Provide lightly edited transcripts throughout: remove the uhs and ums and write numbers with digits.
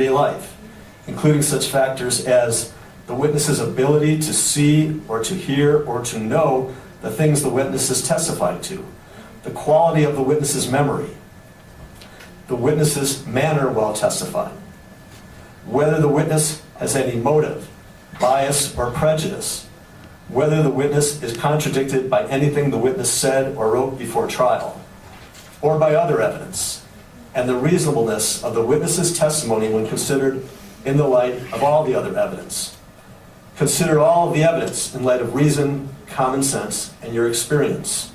everyday life, including such factors as the witness's ability to see or to hear or to know the things the witness is testifying to, the quality of the witness's memory, the witness's manner while testifying, whether the witness has any motive, bias, or prejudice, whether the witness is contradicted by anything the witness said or wrote before trial, or by other evidence, and the reasonableness of the witness's testimony when considered in the light of all the other evidence. Consider all of the evidence in light of reason, common sense, and your experience.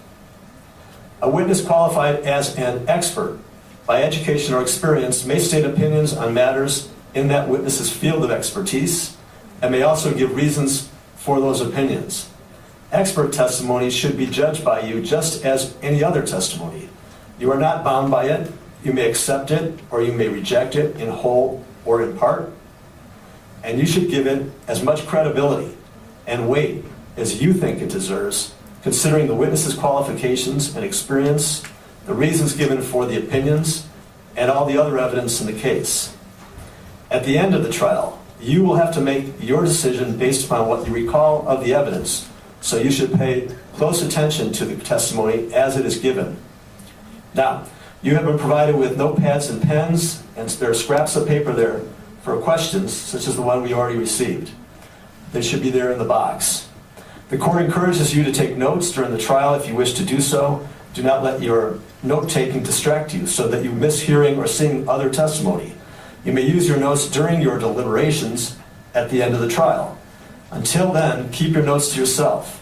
A witness qualified as an expert by education or experience may state opinions on matters in that witness's field of expertise and may also give reasons for those opinions. Expert testimony should be judged by you just as any other testimony. You are not bound by it. You may accept it or you may reject it in whole or in part. And you should give it as much credibility and weight as you think it deserves, considering the witness's qualifications and experience, the reasons given for the opinions, and all the other evidence in the case. At the end of the trial, you will have to make your decision based upon what you recall of the evidence, so you should pay close attention to the testimony as it is given. Now, you have been provided with notepads and pens, and there are scraps of paper there for questions, such as the one we already received. They should be there in the box. The court encourages you to take notes during the trial if you wish to do so. Do not let your note-taking distract you so that you miss hearing or seeing other testimony. You may use your notes during your deliberations at the end of the trial. Until then, keep your notes to yourself.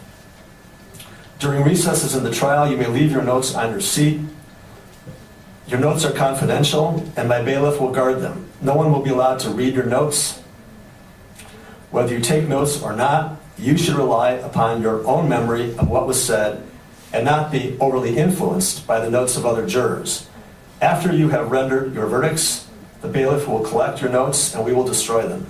During recesses in the trial, you may leave your notes on your seat. Your notes are confidential, and my bailiff will guard them. No one will be allowed to read your notes. Whether you take notes or not, you should rely upon your own memory of what was said and not be overly influenced by the notes of other jurors. After you have rendered your verdicts, the bailiff will collect your notes and we will destroy them.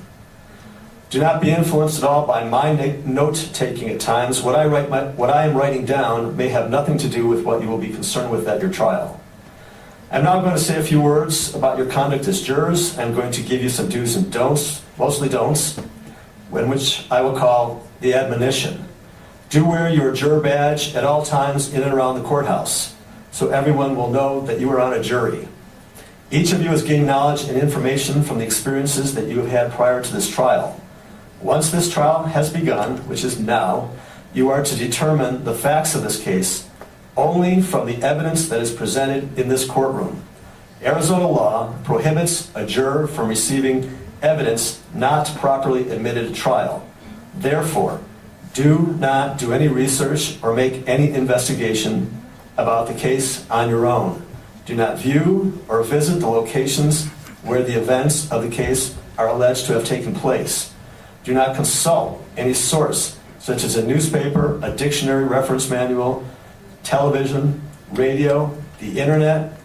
Do not be influenced at all by my note-taking at times. What I am writing down may have nothing to do with what you will be concerned with at your trial. I'm now going to say a few words about your conduct as jurors. I'm going to give you some do's and don'ts, mostly don'ts, which I will call the admonition. Do wear your juror badge at all times in and around the courthouse, so everyone will know that you are on a jury. Each of you has gained knowledge and information from the experiences that you have had prior to this trial. Once this trial has begun, which is now, you are to determine the facts of this case only from the evidence that is presented in this courtroom. Arizona law prohibits a juror from receiving evidence not properly admitted at trial. Therefore, do not do any research or make any investigation about the case on your own. Do not view or visit the locations where the events of the case are alleged to have taken place. Do not consult any source, such as a newspaper, a dictionary reference manual, television, radio, the internet,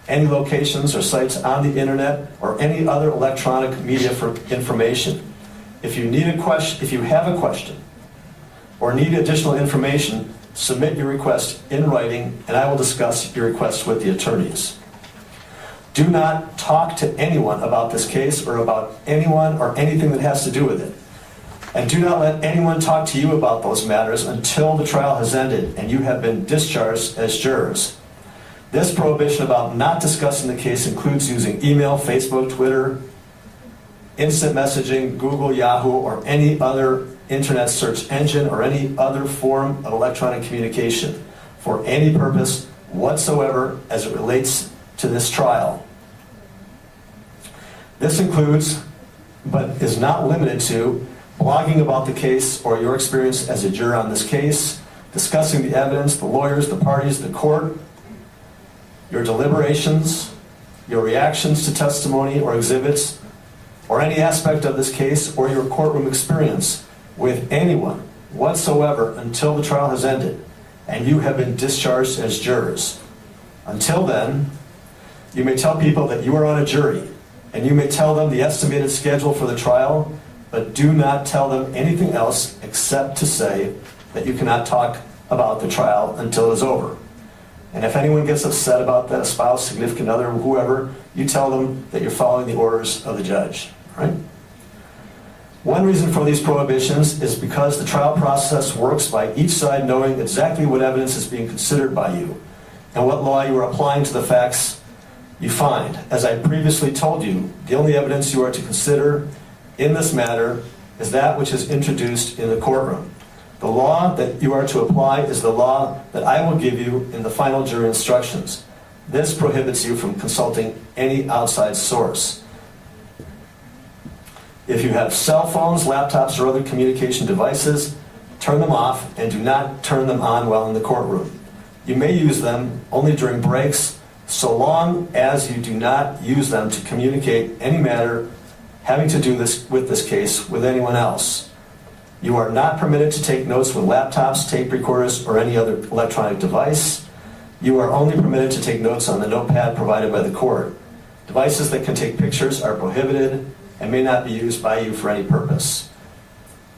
any locations or sites on the internet, or any other electronic media for information. If you have a question or need additional information, submit your request in writing and I will discuss your request with the attorneys. Do not talk to anyone about this case or about anyone or anything that has to do with it. And do not let anyone talk to you about those matters until the trial has ended and you have been discharged as jurors. This prohibition about not discussing the case includes using email, Facebook, Twitter, instant messaging, Google, Yahoo, or any other internet search engine or any other form of electronic communication for any purpose whatsoever as it relates to this trial. This includes, but is not limited to, blogging about the case or your experience as a juror on this case, discussing the evidence, the lawyers, the parties, the court, your deliberations, your reactions to testimony or exhibits, or any aspect of this case or your courtroom experience with anyone whatsoever until the trial has ended and you have been discharged as jurors. Until then, you may tell people that you are on a jury and you may tell them the estimated schedule for the trial, but do not tell them anything else except to say that you cannot talk about the trial until it is over. And if anyone gets upset about that, a spouse, significant other, whoever, you tell them that you're following the orders of the judge. All right? One reason for these prohibitions is because the trial process works by each side knowing exactly what evidence is being considered by you and what law you are applying to the facts you find. As I previously told you, the only evidence you are to consider in this matter is that which is introduced in the courtroom. The law that you are to apply is the law that I will give you in the final jury instructions. This prohibits you from consulting any outside source. If you have cell phones, laptops, or other communication devices, turn them off and do not turn them on while in the courtroom. You may use them only during breaks, so long as you do not use them to communicate any matter having to do with this case with anyone else. You are not permitted to take notes with laptops, tape recorders, or any other electronic device. You are only permitted to take notes on the notepad provided by the court. Devices that can take pictures are prohibited and may not be used by you for any purpose.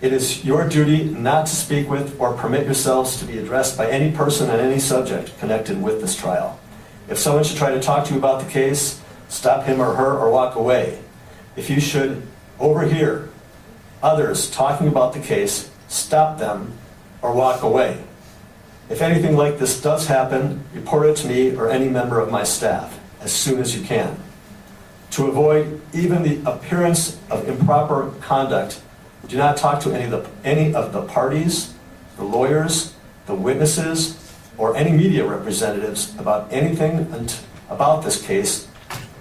It is your duty not to speak with or permit yourselves to be addressed by any person on any subject connected with this trial. If someone should try to talk to you about the case, stop him or her or walk away. If you should overhear others talking about the case, stop them or walk away. If anything like this does happen, report it to me or any member of my staff as soon as you can. To avoid even the appearance of improper conduct, do not talk to any of the parties, the lawyers, the witnesses, or any media representatives about anything about this case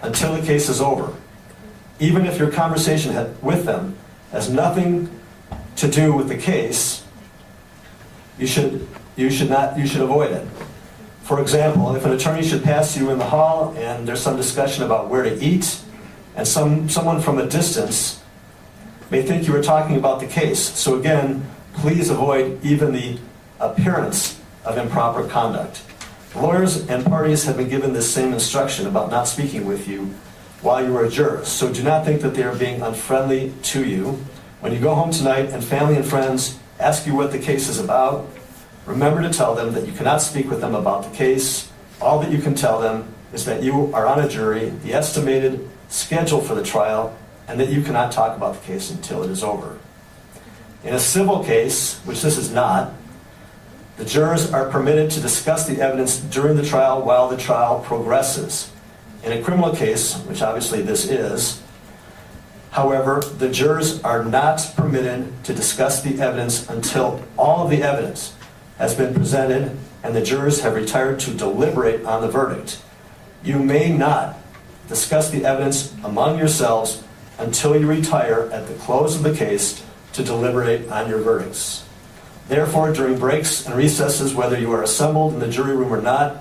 until the case is over. Even if your conversation with them has nothing to do with the case, you should avoid it. For example, if an attorney should pass you in the hall and there's some discussion about where to eat, and someone from a distance may think you are talking about the case. So again, please avoid even the appearance of improper conduct. Lawyers and parties have been given this same instruction about not speaking with you while you are a juror. So do not think that they are being unfriendly to you. When you go home tonight and family and friends ask you what the case is about, remember to tell them that you cannot speak with them about the case. All that you can tell them is that you are on a jury, the estimated schedule for the trial, and that you cannot talk about the case until it is over. In a civil case, which this is not, the jurors are permitted to discuss the evidence during the trial while the trial progresses. In a criminal case, which obviously this is, however, the jurors are not permitted to discuss the evidence until all of the evidence has been presented and the jurors have retired to deliberate on the verdict. You may not discuss the evidence among yourselves until you retire at the close of the case to deliberate on your verdicts. Therefore, during breaks and recesses, whether you are assembled in the jury room or not,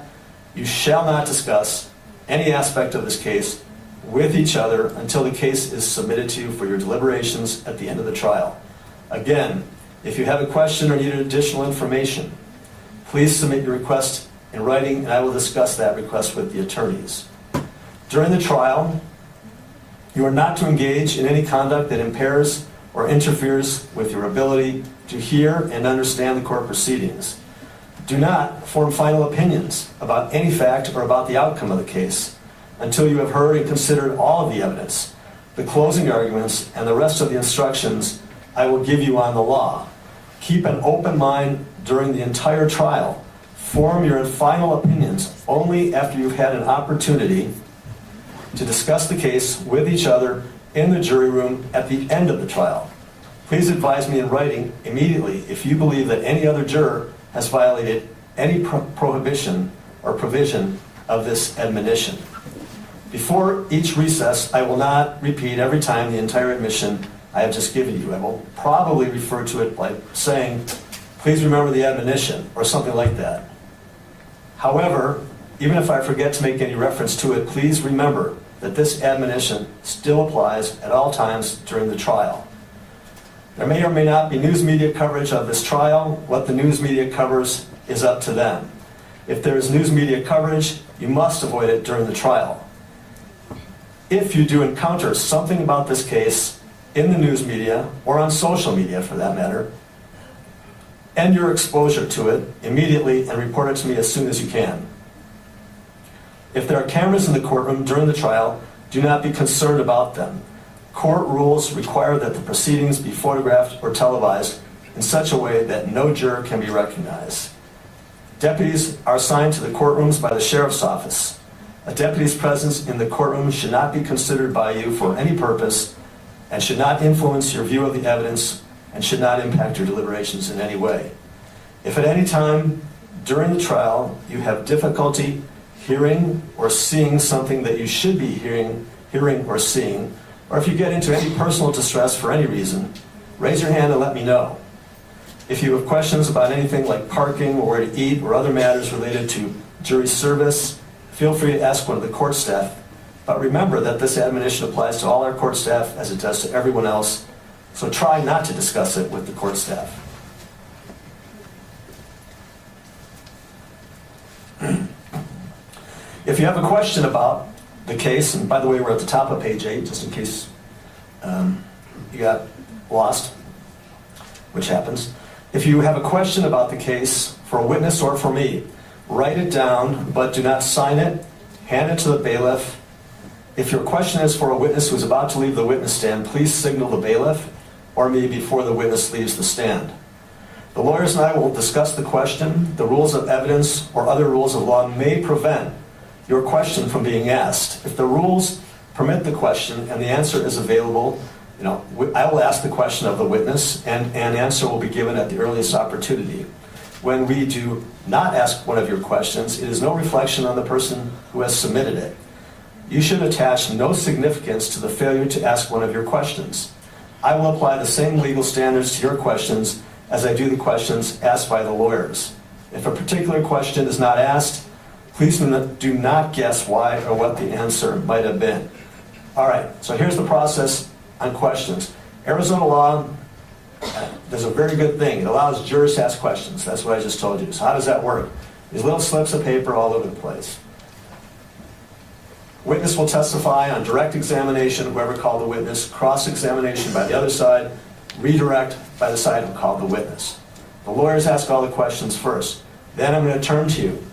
you shall not discuss any aspect of this case with each other until the case is submitted to you for your deliberations at the end of the trial. Again, if you have a question or need additional information, please submit your request in writing and I will discuss that request with the attorneys. During the trial, you are not to engage in any conduct that impairs or interferes with your ability to hear and understand the court proceedings. Do not form final opinions about any fact or about the outcome of the case until you have heard and considered all of the evidence, the closing arguments, and the rest of the instructions I will give you on the law. Keep an open mind during the entire trial. Form your final opinions only after you've had an opportunity to discuss the case with each other in the jury room at the end of the trial. Please advise me in writing immediately if you believe that any other juror has violated any prohibition or provision of this admonition. Before each recess, I will not repeat every time the entire admonition I have just given you. I will probably refer to it by saying, please remember the admonition, or something like that. However, even if I forget to make any reference to it, please remember that this admonition still applies at all times during the trial. There may or may not be news media coverage of this trial. What the news media covers is up to them. If there is news media coverage, you must avoid it during the trial. If you do encounter something about this case in the news media, or on social media for that matter, end your exposure to it immediately and report it to me as soon as you can. If there are cameras in the courtroom during the trial, do not be concerned about them. Court rules require that the proceedings be photographed or televised in such a way that no juror can be recognized. Deputies are assigned to the courtrooms by the sheriff's office. A deputy's presence in the courtroom should not be considered by you for any purpose and should not influence your view of the evidence and should not impact your deliberations in any way. If at any time during the trial you have difficulty hearing or seeing something that you should be hearing or seeing, or if you get into any personal distress for any reason, raise your hand and let me know. If you have questions about anything like parking or where to eat or other matters related to jury service, feel free to ask one of the court staff. But remember that this admonition applies to all our court staff as it does to everyone else, so try not to discuss it with the court staff. If you have a question about the case, and by the way, we're at the top of page 8, just in case you got lost, which happens. If you have a question about the case for a witness or for me, write it down, but do not sign it. Hand it to the bailiff. If your question is for a witness who is about to leave the witness stand, please signal the bailiff or me before the witness leaves the stand. The lawyers and I will discuss the question. The rules of evidence or other rules of law may prevent your question from being asked. If the rules permit the question and the answer is available, I will ask the question of the witness and an answer will be given at the earliest opportunity. When we do not ask one of your questions, it is no reflection on the person who has submitted it. You should attach no significance to the failure to ask one of your questions. I will apply the same legal standards to your questions as I do the questions asked by the lawyers. If a particular question is not asked, please do not guess why or what the answer might have been. All right, so here's the process on questions. Arizona law does a very good thing. It allows jurors to ask questions. That's what I just told you. So how does that work? These little slips of paper all over the place. Witness will testify on direct examination, whoever called the witness, cross-examination by the other side, redirect by the side who called the witness. The lawyers ask all the questions first. Then I'm going to turn to you.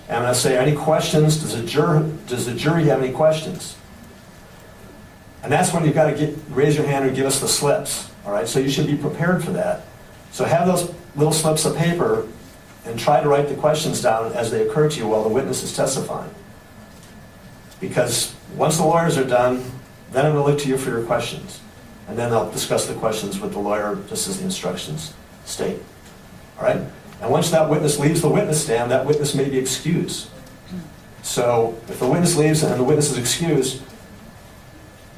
And I'm going to say, any questions? Does the jury have any questions? And that's when you've got to raise your hand and give us the slips. All right, so you should be prepared for that. So have those little slips of paper and try to write the questions down as they occur to you while the witness is testifying. Because once the lawyers are done, then I'm going to look to you for your questions. And then I'll discuss the questions with the lawyer just as the instructions state. All right? And once that witness leaves the witness stand, that witness may be excused. So if the witness leaves and the witness is excused,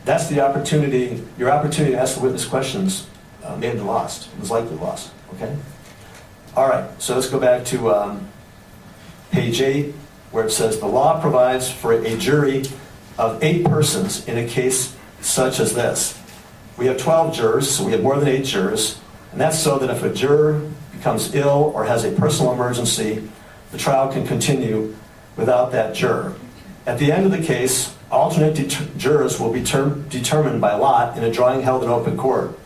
that's the opportunity, your opportunity to ask the witness questions may have been lost. It was likely lost. Okay? All right, so let's go back to page 8, where it says, the law provides for a jury of 8 persons in a case such as this. We have 12 jurors, so we have more than 8 jurors, and that's so that if a juror becomes ill or has a personal emergency, the trial can continue without that juror. At the end of the case, alternate jurors will be determined by lot in a drawing held in open court.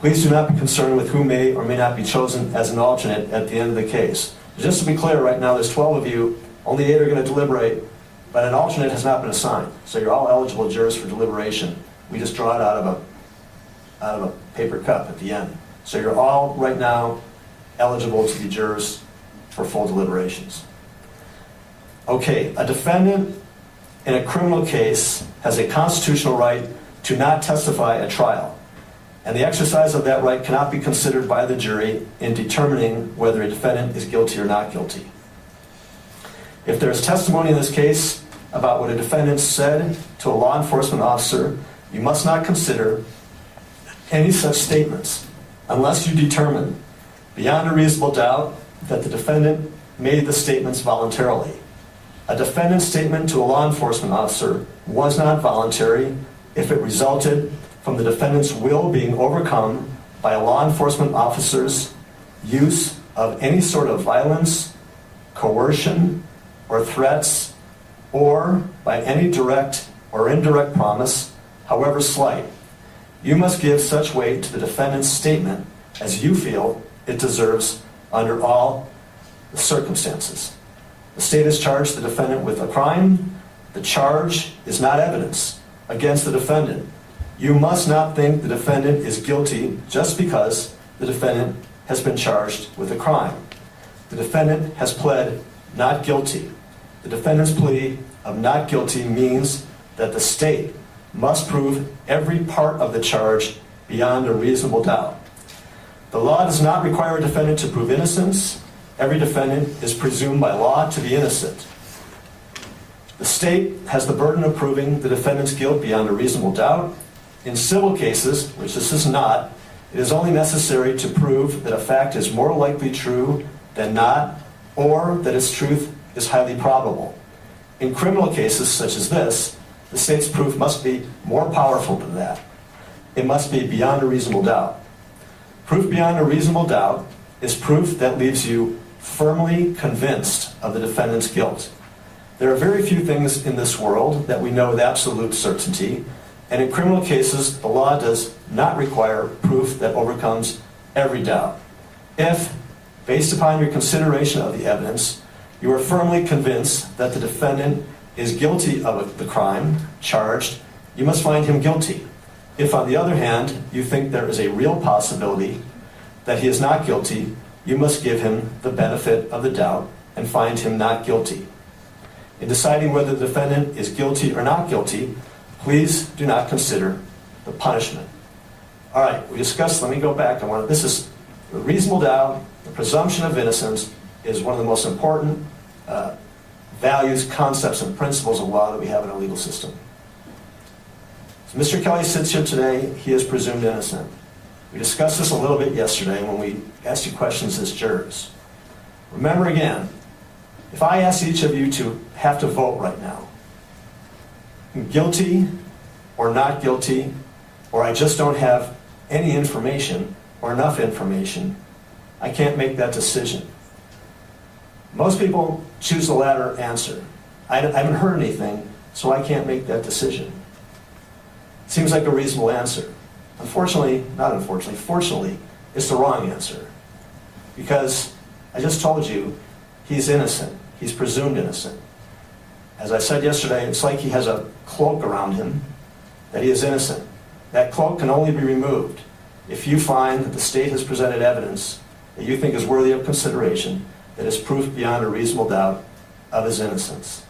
Please do not be concerned with who may or may not be chosen as an alternate at the end of the case. Just to be clear, right now there's 12 of you, only 8 are going to deliberate, but an alternate has not been assigned. So you're all eligible jurors for deliberation. We just draw it out of a paper cup at the end. So you're all right now eligible to be jurors for full deliberations. Okay, a defendant in a criminal case has a constitutional right to not testify at trial, and the exercise of that right cannot be considered by the jury in determining whether a defendant is guilty or not guilty. If there is testimony in this case about what a defendant said to a law enforcement officer, you must not consider any such statements unless you determine beyond a reasonable doubt that the defendant made the statements voluntarily. A defendant's statement to a law enforcement officer was not voluntary if it resulted from the defendant's will being overcome by a law enforcement officer's use of any sort of violence, coercion, or threats, or by any direct or indirect promise, however slight. You must give such weight to the defendant's statement as you feel it deserves under all the circumstances. The state has charged the defendant with a crime. The charge is not evidence against the defendant. You must not think the defendant is guilty just because the defendant has been charged with a crime. The defendant has pled not guilty. The defendant's plea of not guilty means that the state must prove every part of the charge beyond a reasonable doubt. The law does not require a defendant to prove innocence. Every defendant is presumed by law to be innocent. The state has the burden of proving the defendant's guilt beyond a reasonable doubt. In civil cases, which this is not, it is only necessary to prove that a fact is more likely true than not, or that its truth is highly probable. In criminal cases such as this, the state's proof must be more powerful than that. It must be beyond a reasonable doubt. Proof beyond a reasonable doubt is proof that leaves you firmly convinced of the defendant's guilt. There are very few things in this world that we know with absolute certainty, and in criminal cases, the law does not require proof that overcomes every doubt. If, based upon your consideration of the evidence, you are firmly convinced that the defendant is guilty of the crime charged, you must find him guilty. If, on the other hand, you think there is a real possibility that he is not guilty, you must give him the benefit of the doubt and find him not guilty. In deciding whether the defendant is guilty or not guilty, please do not consider the punishment. All right, we discussed, let me go back. This is the reasonable doubt, the presumption of innocence is one of the most important values, concepts, and principles of law that we have in our legal system. So Mr. Kelly sits here today, he is presumed innocent. We discussed this a little bit yesterday when we asked you questions as jurors. Remember again, if I ask each of you to have to vote right now, guilty or not guilty, or I just don't have any information or enough information, I can't make that decision. Most people choose the latter answer. I haven't heard anything, so I can't make that decision. Seems like a reasonable answer. Fortunately, it's the wrong answer. Because I just told you, he's innocent. He's presumed innocent. As I said yesterday, it's like he has a cloak around him that he is innocent. That cloak can only be removed if you find that the state has presented evidence that you think is worthy of consideration, that is proof beyond a reasonable doubt of his innocence.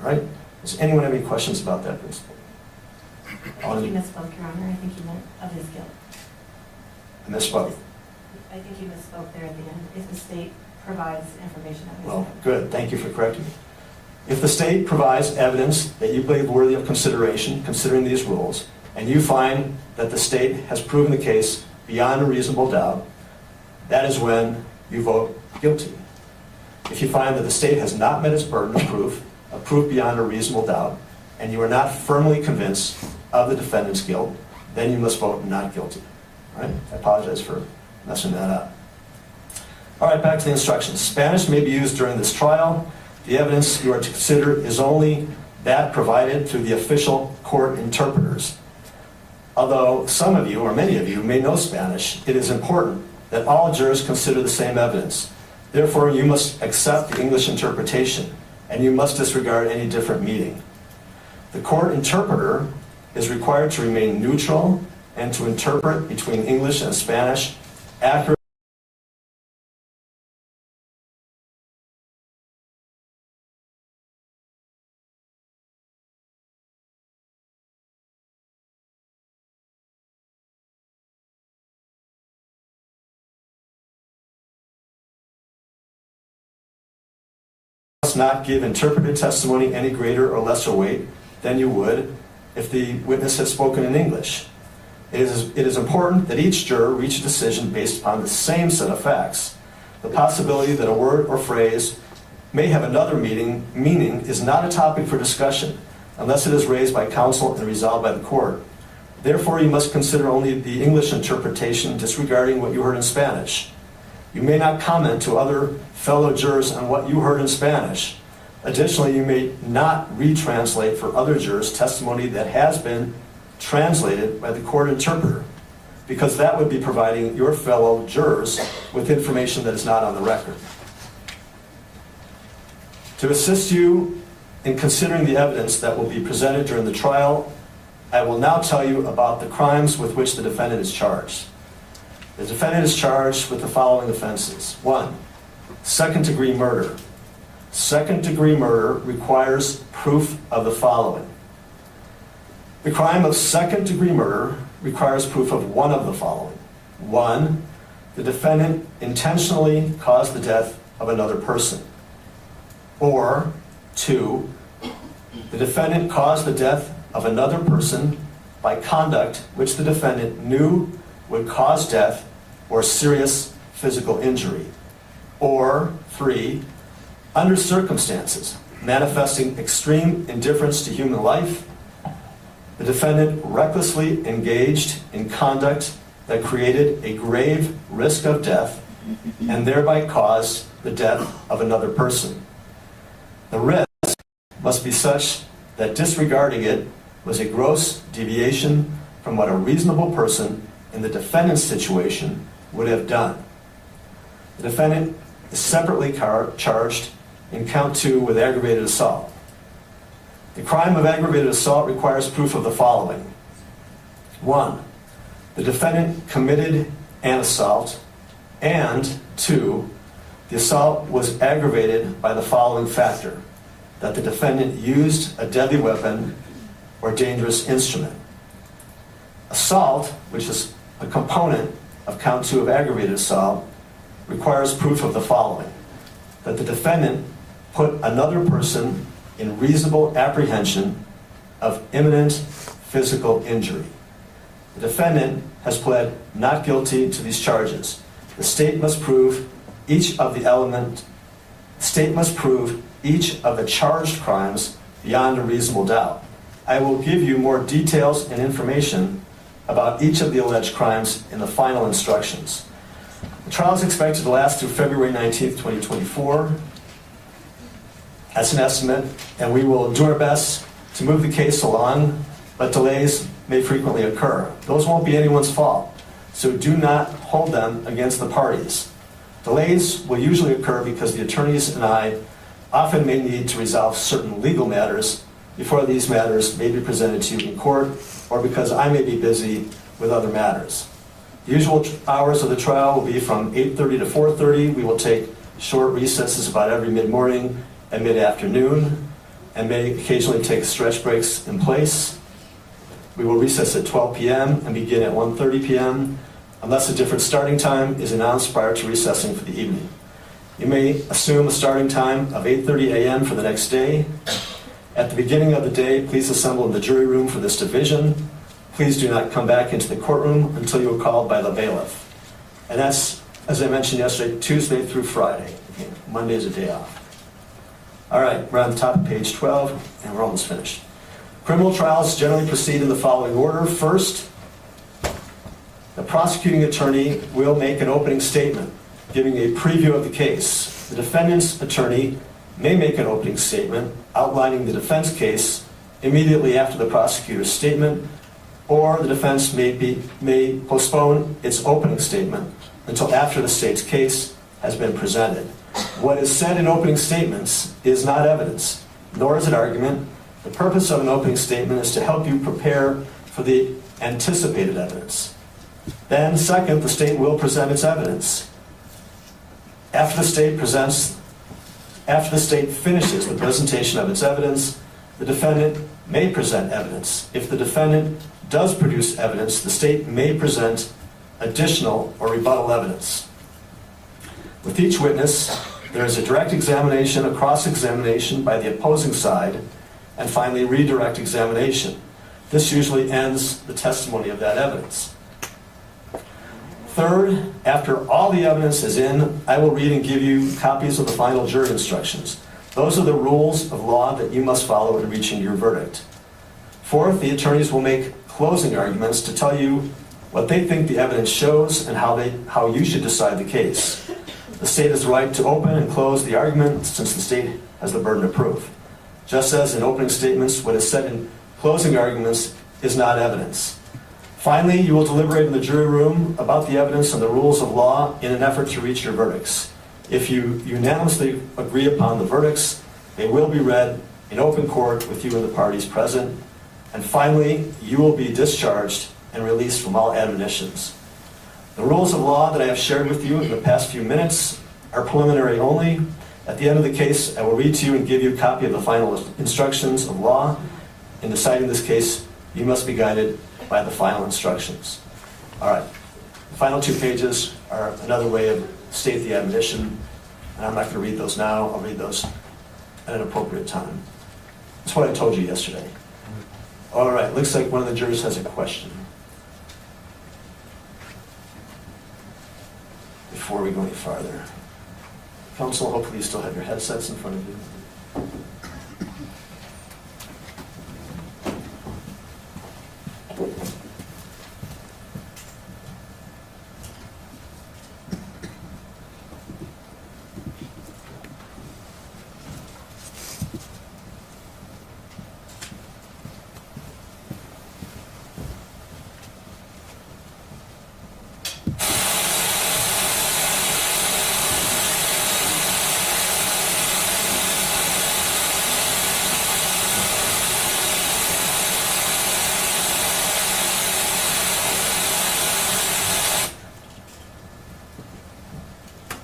All right? Does anyone have any questions about that principle? I think you misspoke, Your Honor. I think you meant of his guilt. I misspoke. I think you misspoke there at the end. If the state provides information of his Well, guilt. good. Thank you for correcting me. If the state provides evidence that you believe worthy of consideration, considering these rules, and you find that the state has proven the case beyond a reasonable doubt, that is when you vote guilty. If you find that the state has not met its burden of proof beyond a reasonable doubt, and you are not firmly convinced of the defendant's guilt, then you must vote not guilty. All right? I apologize for messing that up. All right, back to the instructions. Spanish may be used during this trial. The evidence you are to consider is only that provided through the official court interpreters. Although some of you, or many of you, may know Spanish, it is important that all jurors consider the same evidence. Therefore, you must accept the English interpretation, and you must disregard any different meaning. The court interpreter is required to remain neutral and to interpret between English and Spanish accurately. Must not give interpreted testimony any greater or lesser weight than you would if the witness had spoken in English. It is important that each juror reach a decision based upon the same set of facts. The possibility that a word or phrase may have another meaning is not a topic for discussion unless it is raised by counsel and resolved by the court. Therefore, you must consider only the English interpretation, disregarding what you heard in Spanish. You may not comment to other fellow jurors on what you heard in Spanish. Additionally, you may not retranslate for other jurors testimony that has been translated by the court interpreter, because that would be providing your fellow jurors with information that is not on the record. To assist you in considering the evidence that will be presented during the trial, I will now tell you about the crimes with which the defendant is charged. The defendant is charged with the following offenses. 1. Second-degree murder. Second-degree murder requires proof of the following. The crime of second-degree murder requires proof of one of the following. 1. The defendant intentionally caused the death of another person. Or 2. The defendant caused the death of another person by conduct which the defendant knew would cause death or serious physical injury. Or 3. Under circumstances manifesting extreme indifference to human life, the defendant recklessly engaged in conduct that created a grave risk of death and thereby caused the death of another person. The risk must be such that disregarding it was a gross deviation from what a reasonable person in the defendant's situation would have done. The defendant is separately charged in count 2 with aggravated assault. The crime of aggravated assault requires proof of the following. 1. The defendant committed an assault, and 2. The assault was aggravated by the following factor: that the defendant used a deadly weapon or dangerous instrument. Assault, which is a component of count 2 of aggravated assault, requires proof of the following: that the defendant put another person in reasonable apprehension of imminent physical injury. The defendant has pled not guilty to these charges. The state must prove each of the charged crimes beyond a reasonable doubt. I will give you more details and information about each of the alleged crimes in the final instructions. The trial is expected to last through February 19th, 2024. That's an estimate, and we will do our best to move the case along, but delays may frequently occur. Those won't be anyone's fault, so do not hold them against the parties. Delays will usually occur because the attorneys and I often may need to resolve certain legal matters before these matters may be presented to you in court, or because I may be busy with other matters. The usual hours of the trial will be from 8:30 to 4:30. We will take short recesses about every mid-morning and mid-afternoon, and may occasionally take stretch breaks in place. We will recess at 12 p.m. and begin at 1:30 p.m. unless a different starting time is announced prior to recessing for the evening. You may assume a starting time of 8:30 a.m. for the next day. At the beginning of the day, please assemble in the jury room for this division. Please do not come back into the courtroom until you are called by the bailiff. And that's, as I mentioned yesterday, Tuesday through Friday. Monday is a day off. All right, we're on the top of page 12, and we're almost finished. Criminal trials generally proceed in the following order. First, the prosecuting attorney will make an opening statement, giving a preview of the case. The defendant's attorney may make an opening statement outlining the defense case immediately after the prosecutor's statement, or the defense may postpone its opening statement until after the state's case has been presented. What is said in opening statements is not evidence, nor is it argument. The purpose of an opening statement is to help you prepare for the anticipated evidence. Then, second, the state will present its evidence. After the state finishes the presentation of its evidence, the defendant may present evidence. If the defendant does produce evidence, the state may present additional or rebuttal evidence. With each witness, there is a direct examination, a cross-examination by the opposing side, and finally redirect examination. This usually ends the testimony of that evidence. Third, after all the evidence is in, I will read and give you copies of the final jury instructions. Those are the rules of law that you must follow in reaching your verdict. Fourth, the attorneys will make closing arguments to tell you what they think the evidence shows and how you should decide the case. The state has the right to open and close the argument since the state has the burden of proof. Just as in opening statements, what is said in closing arguments is not evidence. Finally, you will deliberate in the jury room about the evidence and the rules of law in an effort to reach your verdicts. If you unanimously agree upon the verdicts, They will be read in open court with you and the parties present. And finally, you will be discharged and released from all admonitions. The rules of law that I have shared with you in the past few minutes are preliminary only. At the end of the case, I will read to you and give you a copy of the final instructions of law. In deciding this case, you must be guided by the final instructions. All right. The final 2 pages are another way of state the admonition, and I'm not going to read those now. I'll read those at an appropriate time. That's what I told you yesterday. All right. Looks like one of the jurors has a question. Before we go any farther. Counsel, hopefully you still have your headsets in front of you.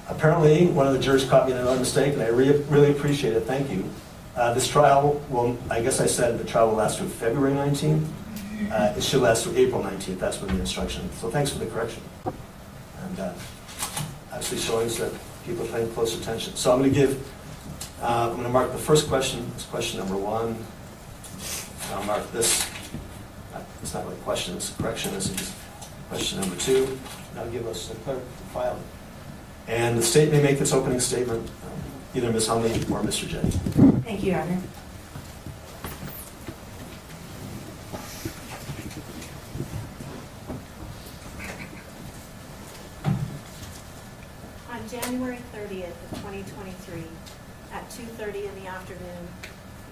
Apparently, one of the jurors caught me in another mistake, and I really appreciate it. Thank you. This trial will, I guess I said the trial will last through February 19th. It should last through April 19th. That's when the instruction. So thanks for the correction. And obviously showing that people are paying close attention. So I'm going to mark the first question as question number 1. I'll mark this. It's not really a question, it's a correction. This is question number 2. Now give us the clerk to file it. And the state may make its opening statement, either Ms. Hunley or Mr. Jetty. Thank you, Your Honor. On January 30th of 2023, at 2:30 in the afternoon,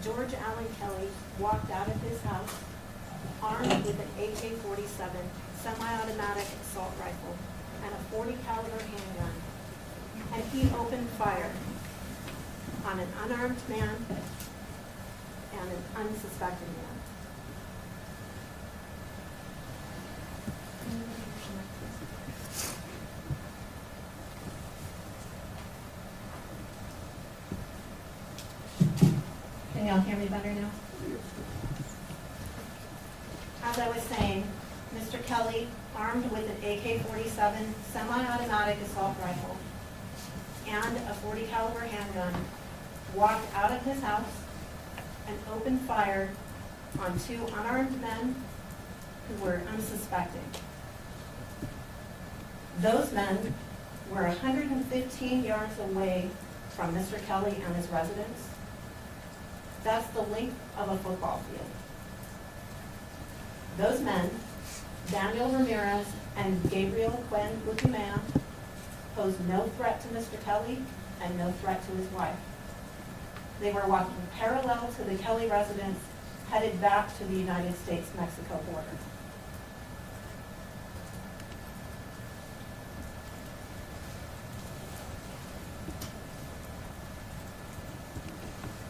George Allen Kelly walked out of his house armed with an AK-47 semi-automatic assault rifle and a .40 caliber handgun. And he opened fire on an unarmed man and an unsuspecting man. Can y'all hear me better now? As I was saying, Mr. Kelly, armed with an AK-47 semi-automatic assault rifle and a .40 caliber handgun, walked out of his house and opened fire on 2 unarmed men who were unsuspecting. Those men were 115 yards away from Mr. Kelly and his residence. That's the length of a football field. Those men, Daniel Ramirez and Gabriel Quinn Utumea, posed no threat to Mr. Kelly and no threat to his wife. They were walking parallel to the Kelly residence, headed back to the United States-Mexico border.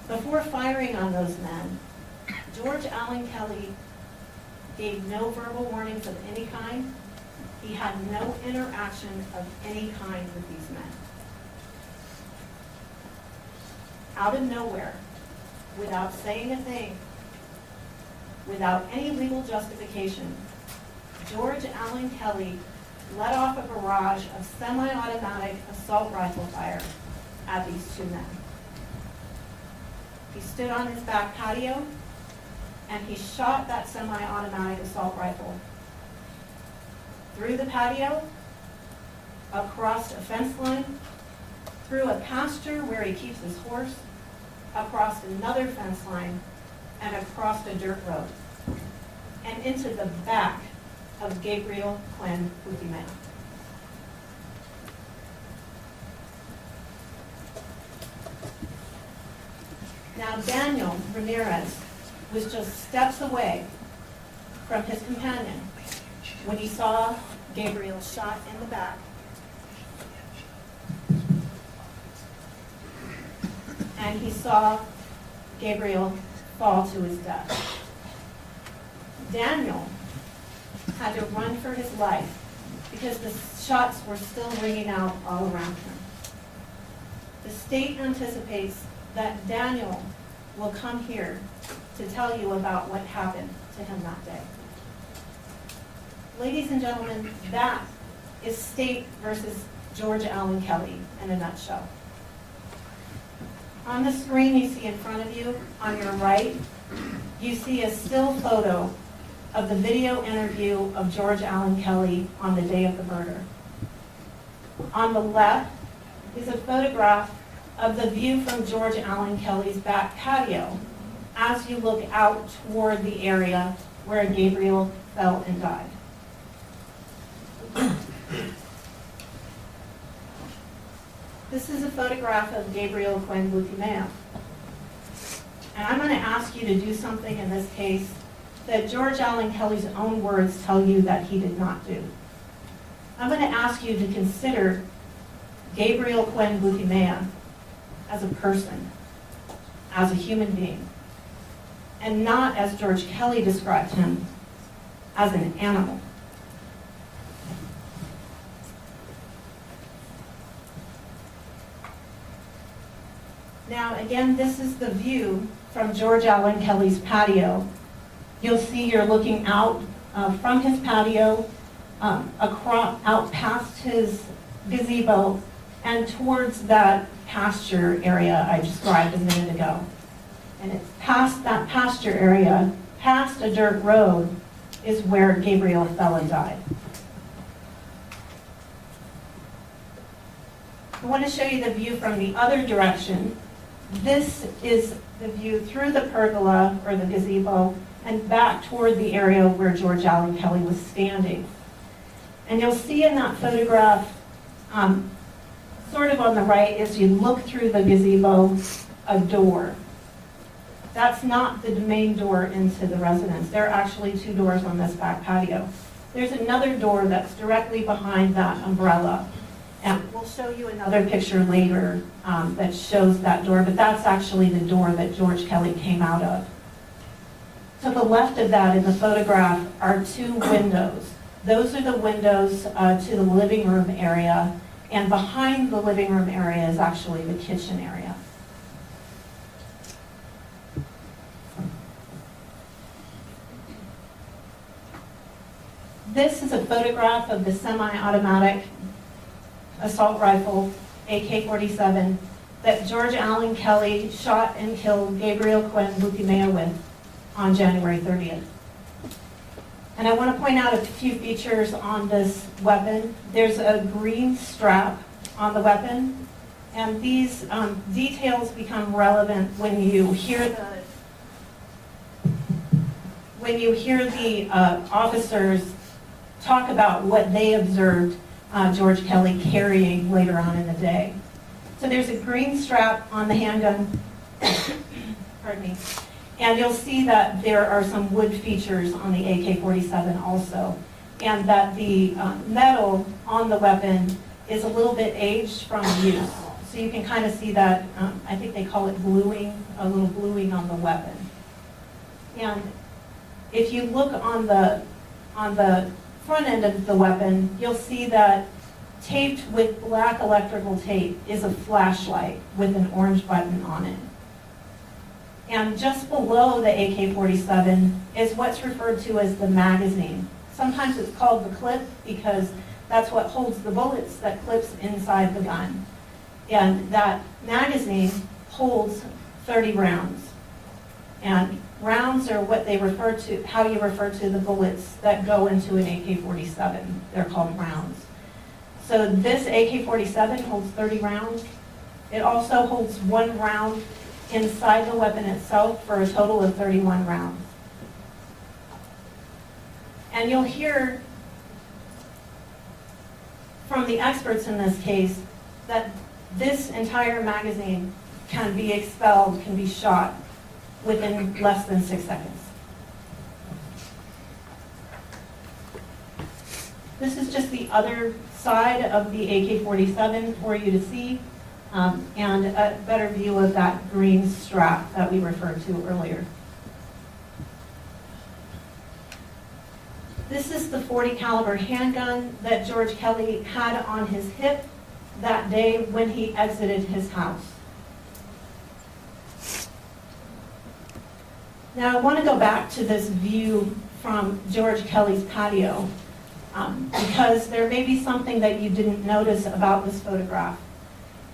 Before firing on those men, George Allen Kelly gave no verbal warnings of any kind. He had no interaction of any kind with these men. Out of nowhere, without saying a thing, without any legal justification, George Allen Kelly let off a barrage of semi-automatic assault rifle fire at these 2 men. He stood on his back patio and he shot that semi-automatic assault rifle through the patio, across a fence line, through a pasture where he keeps his horse, across another fence line, and across a dirt road, and into the back of Gabriel Quinn Utumea. Now, Daniel Ramirez was just steps away from his companion when he saw Gabriel shot in the back. And he saw Gabriel fall to his death. Daniel had to run for his life because the shots were still ringing out all around him. The state anticipates that Daniel will come here to tell you about what happened to him that day. Ladies and gentlemen, that is state versus George Allen Kelly in a nutshell. On the screen you see in front of you, on your right, you see a still photo of the video interview of George Allen Kelly on the day of the murder. On the left is a photograph of the view from George Allen Kelly's back patio as you look out toward the area where Gabriel fell and died. This is a photograph of Gabriel Quinn Butimea. And I'm going to ask you to do something in this case that George Allen Kelly's own words tell you that he did not do. I'm going to ask you to consider Gabriel Quinn Butimea as a person, as a human being, and not as George Kelly described him, as an animal. Now, again, this is the view from George Allen Kelly's patio. You'll see you're looking out from his patio, out past his gazebo, and towards that pasture area I described a minute ago. And it's past that pasture area, past a dirt road, is where Gabriel fell and died. I want to show you the view from the other direction. This is the view through the pergola, or the gazebo, and back toward the area where George Allen Kelly was standing. And you'll see in that photograph, sort of on the right, as you look through the gazebo, a door. That's not the main door into the residence. There are actually two doors on this back patio. There's another door that's directly behind that umbrella. And we'll show you another picture later that shows that door, but that's actually the door that George Kelly came out of. To the left of that in the photograph are two windows. Those are the windows to the living room area, and behind the living room area is actually the kitchen area. This is a photograph of the semi-automatic assault rifle, AK-47, that George Allen Kelly shot and killed Gabriel Quinn Butimea with on January 30th. And I want to point out a few features on this weapon. There's a green strap on the weapon, and these details become relevant when you hear the officers talk about what they observed George Kelly carrying later on in the day. So there's a green strap on the handgun, pardon me, and you'll see that there are some wood features on the AK-47 also, and that the metal on the weapon is a little bit aged from use. So you can kind of see that, I think they call it bluing, a little bluing on the weapon. And if you look on the front end of the weapon, you'll see that taped with black electrical tape is a flashlight with an orange button on it. And just below the AK-47 is what's referred to as the magazine. Sometimes it's called the clip because that's what holds the bullets that clips inside the gun. And that magazine holds 30 rounds. And rounds are what they refer to, how you refer to the bullets that go into an AK-47. They're called rounds. So this AK-47 holds 30 rounds. It also holds 1 round inside the weapon itself for a total of 31 rounds. And you'll hear from the experts in this case that this entire magazine can be expelled, can be shot within less than 6 seconds. This is just the other side of the AK-47 for you to see. and a better view of that green strap that we referred to earlier. This is the .40 caliber handgun that George Kelly had on his hip that day when he exited his house. Now I want to go back to this view from George Kelly's patio because there may be something that you didn't notice about this photograph.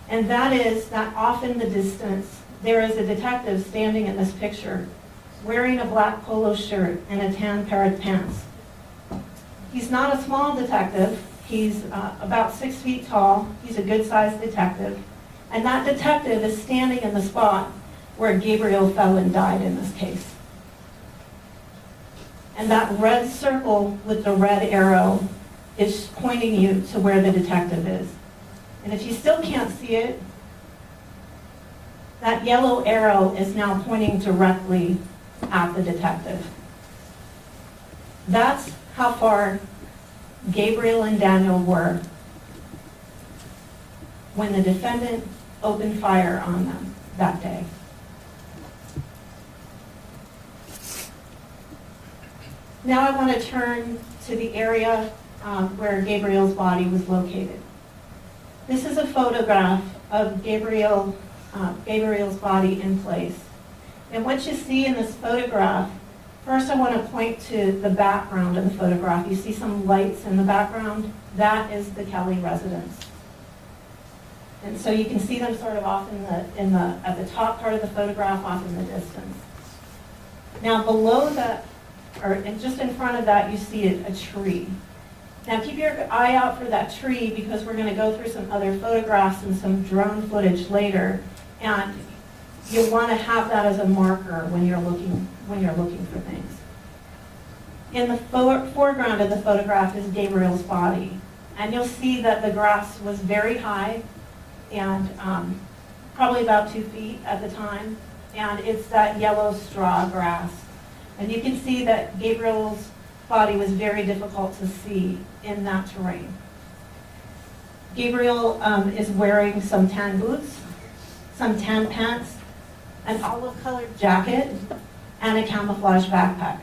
And that is that off in the distance, there is a detective standing in this picture wearing a black polo shirt and a tan pair of pants. He's not a small detective. He's about 6 feet tall. He's a good-sized detective. And that detective is standing in the spot where Gabriel fell and died in this case. And that red circle with the red arrow is pointing you to where the detective is. And if you still can't see it, that yellow arrow is now pointing directly at the detective. That's how far Gabriel and Daniel were when the defendant opened fire on them that day. Now I want to turn to the area where Gabriel's body was located. This is a photograph of Gabriel's body in place. And what you see in this photograph, first I want to point to the background of the photograph. You see some lights in the background? That is the Kelly residence. And so you can see them sort of off at the top part of the photograph, off in the distance. Now below that, and just in front of that, you see a tree. Now keep your eye out for that tree because we're going to go through some other photographs and some drone footage later, and you'll want to have that as a marker when you're looking for things. In the foreground of the photograph is Gabriel's body, and you'll see that the grass was very high and probably about 2 feet at the time, and it's that yellow straw grass. And you can see that Gabriel's body was very difficult to see in that terrain. Gabriel is wearing some tan boots, some tan pants, an olive-colored jacket, and a camouflage backpack.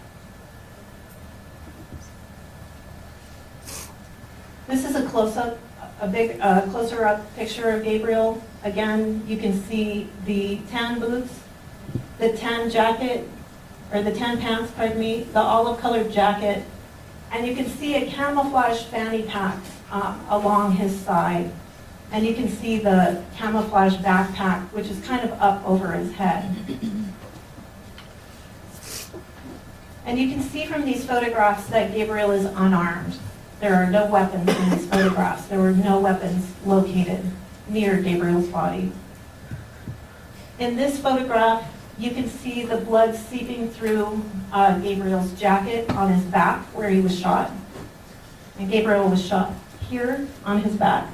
This is a close-up, closer-up picture of Gabriel. Again, you can see the tan boots, the tan jacket, or the tan pants, pardon me, the olive-colored jacket, and you can see a camouflage fanny pack along his side. And you can see the camouflage backpack, which is kind of up over his head. And you can see from these photographs that Gabriel is unarmed. There are no weapons in these photographs. There were no weapons located near Gabriel's body. In this photograph, you can see the blood seeping through Gabriel's jacket on his back where he was shot. And Gabriel was shot here on his back.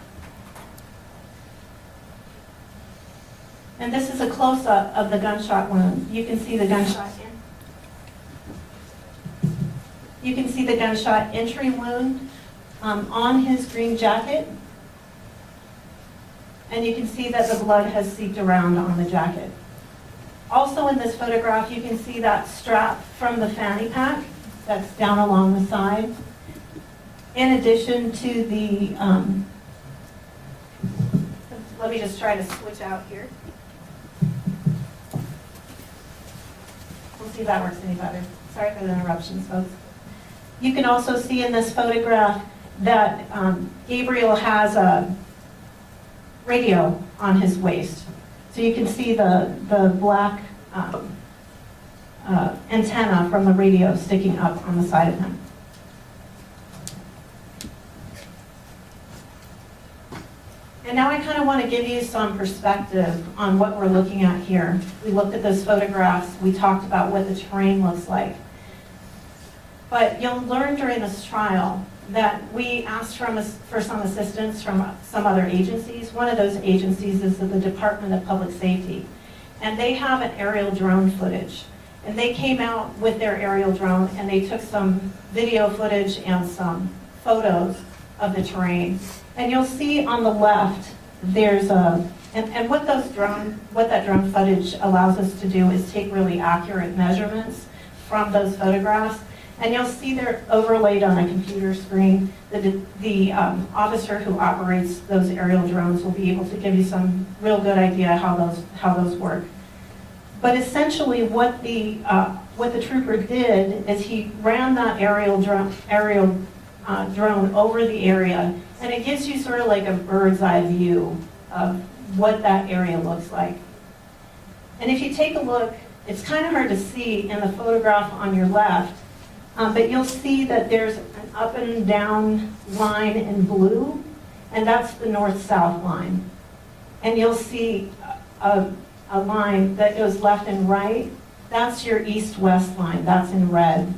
And this is a close-up of the gunshot wound. You can see the gunshot You can see the gunshot entry wound on his green jacket. And you can see that the blood has seeped around on the jacket. Also in this photograph, you can see that strap from the fanny pack that's down along the side. In addition to the, let me just try to switch out here. We'll see if that works any better. Sorry for the interruptions, folks. You can also see in this photograph that Gabriel has a radio on his waist. So you can see the black antenna from the radio sticking up on the side of him. And now I kind of want to give you some perspective on what we're looking at here. We looked at those photographs. We talked about what the terrain looks like. But you'll learn during this trial that we asked for some assistance from some other agencies. One of those agencies is the Department of Public Safety. And they have an aerial drone footage. And they came out with their aerial drone and they took some video footage and some photos of the terrain. And you'll see on the left, there's a And what that drone footage allows us to do is take really accurate measurements from those photographs. And you'll see they're overlaid on a computer screen. The officer who operates those aerial drones will be able to give you some real good idea how those work. But essentially what the trooper did is he ran that aerial drone over the area, and it gives you sort of like a bird's eye view of what that area looks like. And if you take a look, it's kind of hard to see in the photograph on your left, but you'll see that there's an up and down line in blue, and that's the north-south line. And you'll see a line that goes left and right. That's your east-west line, that's in red.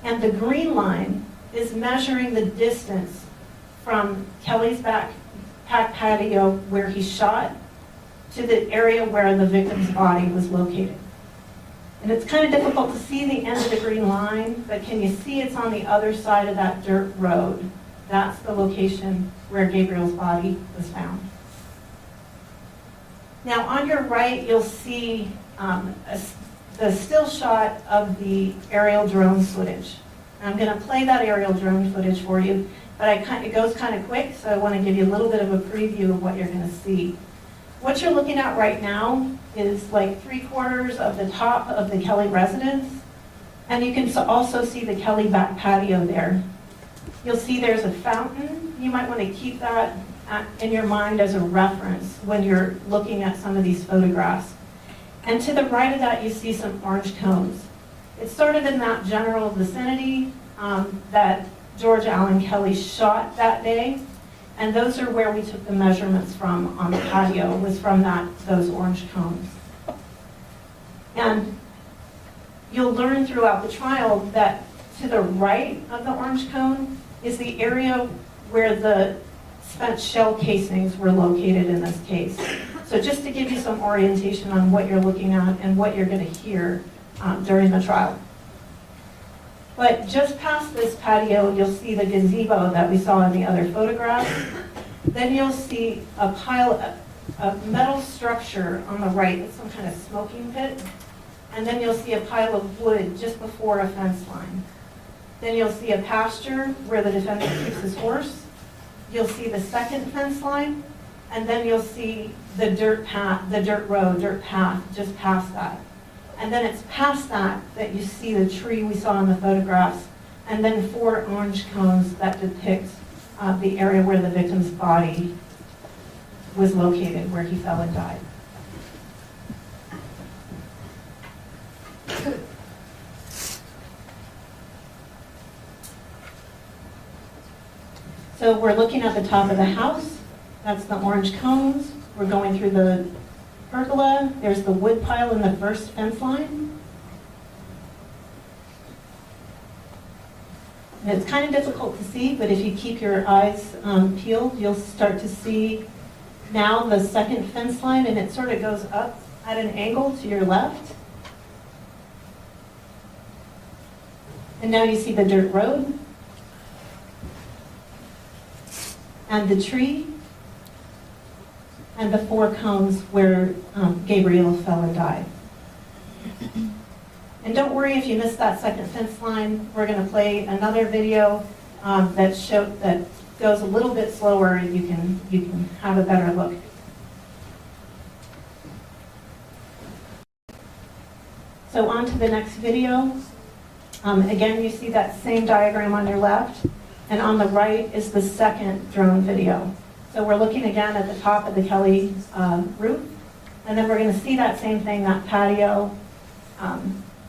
And the green line is measuring the distance from Kelly's back patio where he shot to the area where the victim's body was located. And it's kind of difficult to see the end of the green line, but can you see it's on the other side of that dirt road? That's the location where Gabriel's body was found. Now on your right, you'll see the still shot of the aerial drone footage. I'm going to play that aerial drone footage for you, but it goes kind of quick, so I want to give you a little bit of a preview of what you're going to see. What you're looking at right now is like 3/4 of the top of the Kelly residence, and you can also see the Kelly back patio there. You'll see there's a fountain. You might want to keep that in your mind as a reference when you're looking at some of these photographs. And to the right of that, you see some orange cones. It's sort of in that general vicinity that George Allen Kelly shot that day. And those are where we took the measurements from on the patio, was from those orange cones. And you'll learn throughout the trial that to the right of the orange cone is the area where the spent shell casings were located in this case. So just to give you some orientation on what you're looking at and what you're going to hear during the trial. But just past this patio, you'll see the gazebo that we saw in the other photograph. Then you'll see a pile of metal structure on the right. It's some kind of smoking pit. And then you'll see a pile of wood just before a fence line. Then you'll see a pasture where the defendant keeps his horse. You'll see the second fence line. And then you'll see the dirt path just past that. And then it's past that you see the tree we saw in the photographs, and then 4 orange cones that depict the area where the victim's body was located, where he fell and died. So we're looking at the top of the house. That's the orange cones. We're going through the pergola. There's the wood pile in the first fence line. And it's kind of difficult to see, but if you keep your eyes peeled, you'll start to see now the second fence line, and it sort of goes up at an angle to your left. And now you see the dirt road and the tree and the 4 cones where Gabriel fell and died. And don't worry if you missed that second fence line. We're going to play another video that goes a little bit slower, and you can have a better look. So on to the next video. Again, you see that same diagram on your left, and on the right is the second drone video. So we're looking again at the top of the Kelly roof, and then we're going to see that same thing, that patio,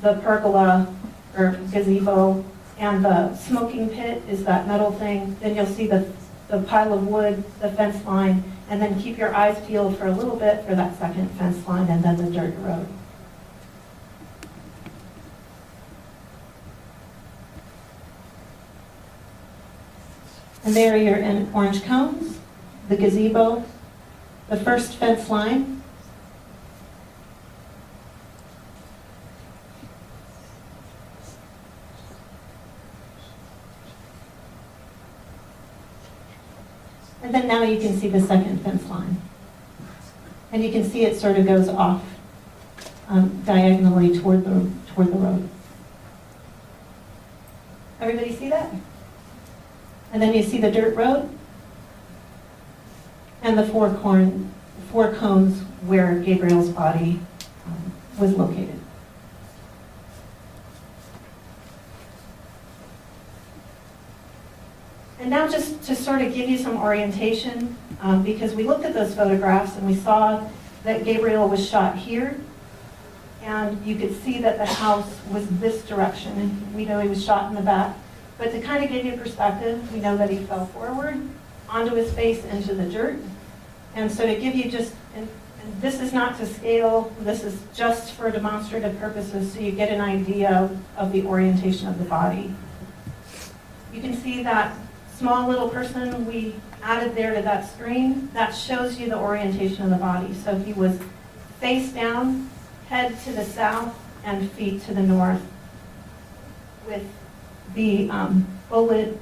the pergola or gazebo, and the smoking pit is that metal thing. Then you'll see the pile of wood, the fence line, and then keep your eyes peeled for a little bit for that second fence line and then the dirt road. And there are your orange cones, the gazebo, the first fence line, and then now you can see the second fence line. And you can see it sort of goes off diagonally toward the road. Everybody see that? And then you see the dirt road and the four cones where Gabriel's body was located. And now just to sort of give you some orientation, because we looked at those photographs and we saw that Gabriel was shot here, and you could see that the house was this direction, and we know he was shot in the back. But to kind of give you perspective, we know that he fell forward onto his face into the dirt. And so to give you just, and this is not to scale, this is just for demonstrative purposes, so you get an idea of the orientation of the body. You can see that small little person we added there to that screen. That shows you the orientation of the body. So he was face down, head to the south, and feet to the north, with the bullet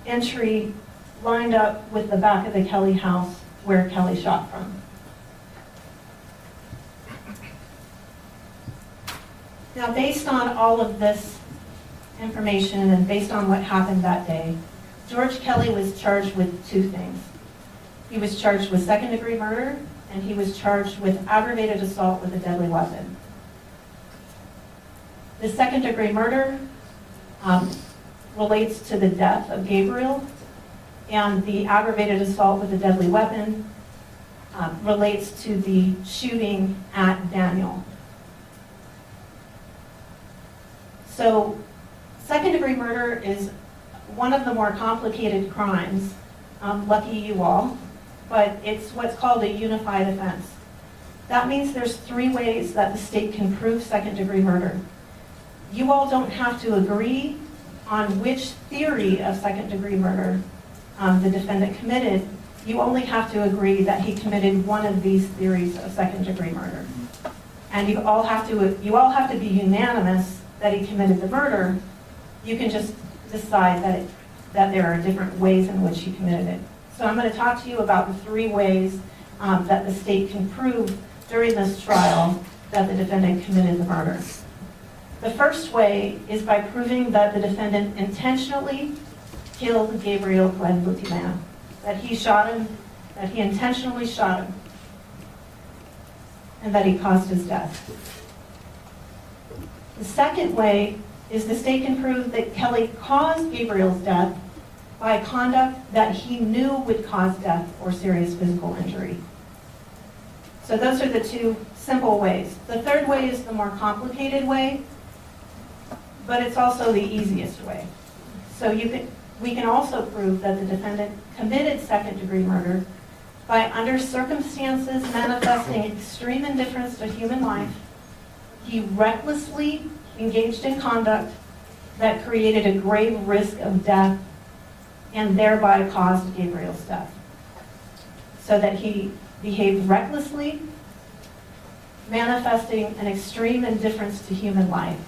entry lined up with the back of the Kelly house where Kelly shot from. Now, based on all of this information and based on what happened that day, George Kelly was charged with two things. He was charged with second-degree murder, and he was charged with aggravated assault with a deadly weapon. The second-degree murder relates to the death of Gabriel, and the aggravated assault with a deadly weapon relates to the shooting at Daniel. So, second-degree murder is one of the more complicated crimes, lucky you all, but it's what's called a unified offense. That means there's three ways that the state can prove second-degree murder. You all don't have to agree on which theory of second-degree murder the defendant committed. You only have to agree that he committed one of these theories of second-degree murder. And you all have to be unanimous that he committed the murder. You can just decide that there are different ways in which he committed it. So I'm going to talk to you about the three ways that the state can prove during this trial that the defendant committed the murder. The first way is by proving that the defendant intentionally killed Gabriel Glenn Butiman, that he shot him, that he intentionally shot him, and that he caused his death. The second way is the state can prove that Kelly caused Gabriel's death by conduct that he knew would cause death or serious physical injury. So those are the two simple ways. The third way is the more complicated way, but it's also the easiest way. So we can also prove that the defendant committed second-degree murder by, under circumstances manifesting extreme indifference to human life, he recklessly engaged in conduct that created a grave risk of death and thereby caused Gabriel's death. So that he behaved recklessly, manifesting an extreme indifference to human life,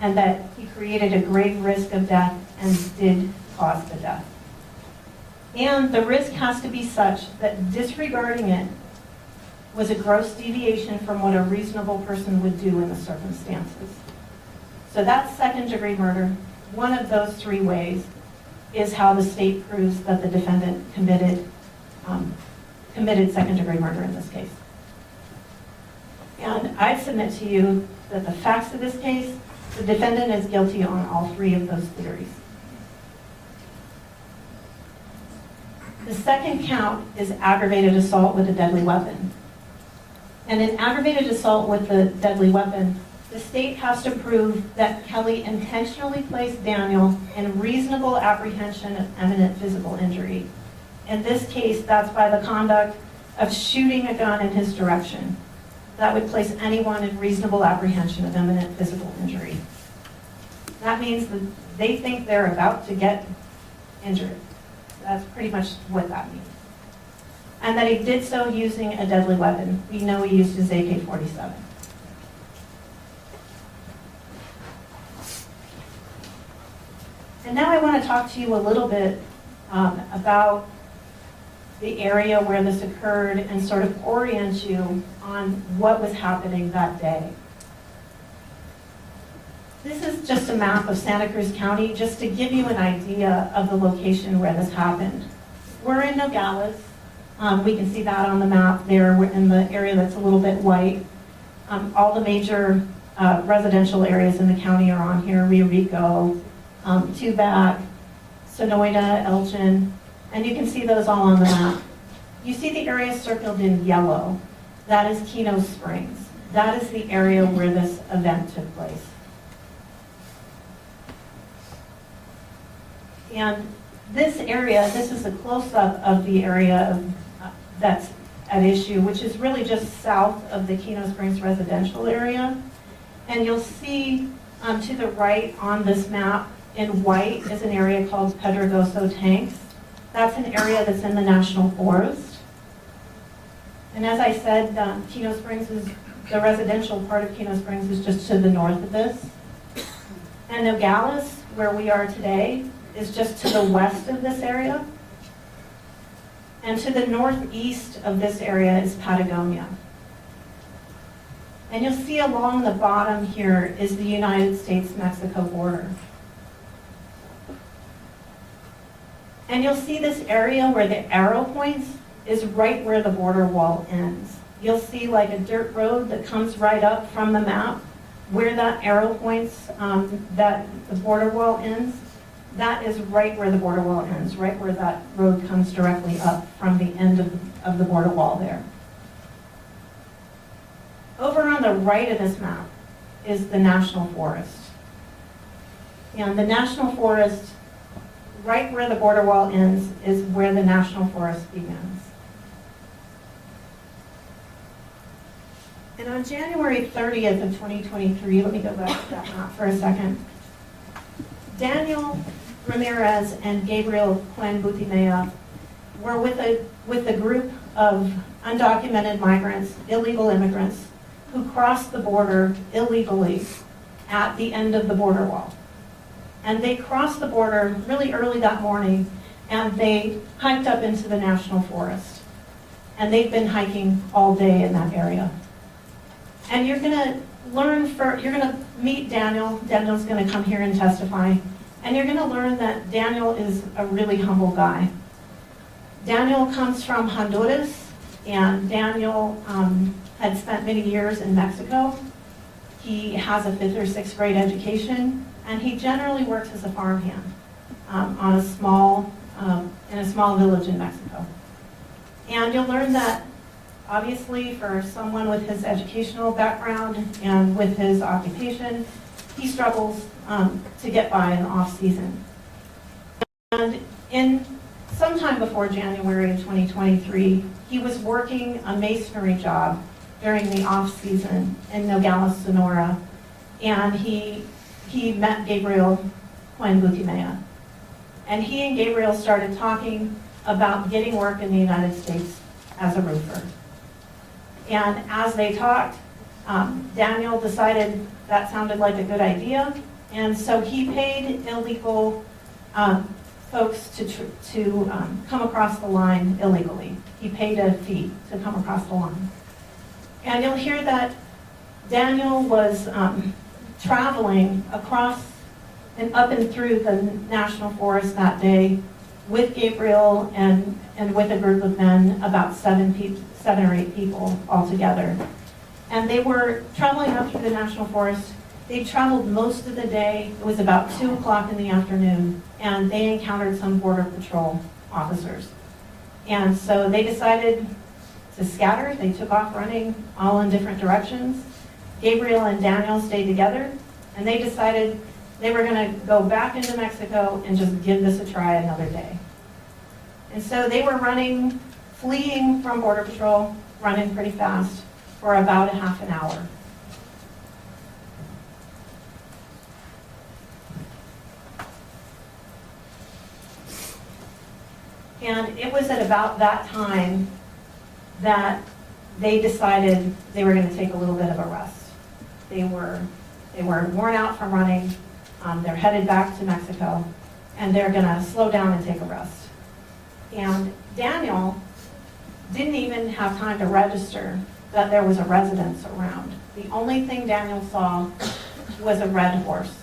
and that he created a grave risk of death and did cause the death. And the risk has to be such that disregarding it was a gross deviation from what a reasonable person would do in the circumstances. So that's second-degree murder. One of those three ways is how the state proves that the defendant committed second-degree murder in this case. And I submit to you that the facts of this case, the defendant is guilty on all three of those theories. The second count is aggravated assault with a deadly weapon. And in aggravated assault with a deadly weapon, the state has to prove that Kelly intentionally placed Daniel in reasonable apprehension of imminent physical injury. In this case, that's by the conduct of shooting a gun in his direction. That would place anyone in reasonable apprehension of imminent physical injury. That means that they think they're about to get injured. That's pretty much what that means. And that he did so using a deadly weapon. We know he used his AK-47. And now I want to talk to you a little bit about the area where this occurred and sort of orient you on what was happening that day. This is just a map of Santa Cruz County, just to give you an idea of the location where this happened. We're in Nogales. We can see that on the map there. We're in the area that's a little bit white. All the major residential areas in the county are on here: Rio Rico, Tubac, Sonoita, Elgin, and you can see those all on the map. You see the area circled in yellow. That is Keno Springs. That is the area where this event took place. And this area, this is a close-up of the area that's at issue, which is really just south of the Keno Springs residential area. And you'll see to the right on this map in white is an area called Pedregoso Tanks. That's an area that's in the National Forest. And as I said, Keno Springs is, the residential part of Keno Springs is just to the north of this. And Nogales, where we are today, is just to the west of this area. And to the northeast of this area is Patagonia. And you'll see along the bottom here is the United States-Mexico border. And you'll see this area where the arrow points is right where the border wall ends. You'll see like a dirt road that comes right up from the map. Where that arrow points, that the border wall ends, that is right where the border wall ends, right where that road comes directly up from the end of the border wall there. Over on the right of this map is the National Forest. And the National Forest, right where the border wall ends, is where the National Forest begins. And on January 30th of 2023, let me go back to that map for a second. Daniel Ramirez and Gabriel Cuen Butimea were with a group of undocumented migrants, illegal immigrants, who crossed the border illegally at the end of the border wall. And they crossed the border really early that morning, and they hiked up into the National Forest. And they've been hiking all day in that area. And you're gonna you're gonna meet Daniel. Daniel's gonna come here and testify. And you're gonna learn that Daniel is a really humble guy. Daniel comes from Honduras, and Daniel had spent many years in Mexico. He has a 5th or 6th grade education, and he generally works as a farmhand on a small, in a small village in Mexico. And you'll learn that, obviously, for someone with his educational background and with his occupation, he struggles to get by in the off-season. And in sometime before January of 2023, he was working a masonry job during the off-season in Nogales, Sonora, and he met Gabriel Cuen Butimea. And he and Gabriel started talking about getting work in the United States as a roofer. And as they talked, Daniel decided that sounded like a good idea, and so he paid illegal folks to come across the line illegally. He paid a fee to come across the line. And you'll hear that Daniel was traveling across and up and through the National Forest that day with Gabriel and with a group of men, about 7 or 8 people altogether. And they were traveling up through the National Forest. They traveled most of the day. It was about 2 o'clock in the afternoon, and they encountered some Border Patrol officers. And so they decided to scatter. They took off running all in different directions. Gabriel and Daniel stayed together, and they decided they were going to go back into Mexico and just give this a try another day. And so they were running, fleeing from Border Patrol, running pretty fast for about a half an hour. And it was at about that time that they decided they were going to take a little bit of a rest. They were worn out from running. They're headed back to Mexico, and they're going to slow down and take a rest. And Daniel didn't even have time to register that there was a residence around. The only thing Daniel saw was a red horse,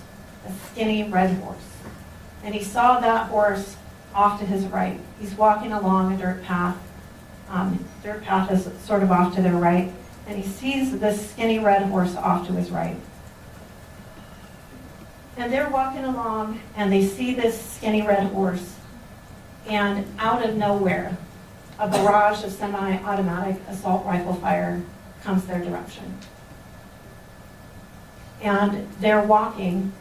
a skinny red horse. And he saw that horse off to his right. He's walking along a dirt path. Dirt path is sort of off to their right. And he sees this skinny red horse off to his right. And they're walking along, and they see this skinny red horse. And out of nowhere, a barrage of semi-automatic assault rifle fire comes their direction. And they're walking,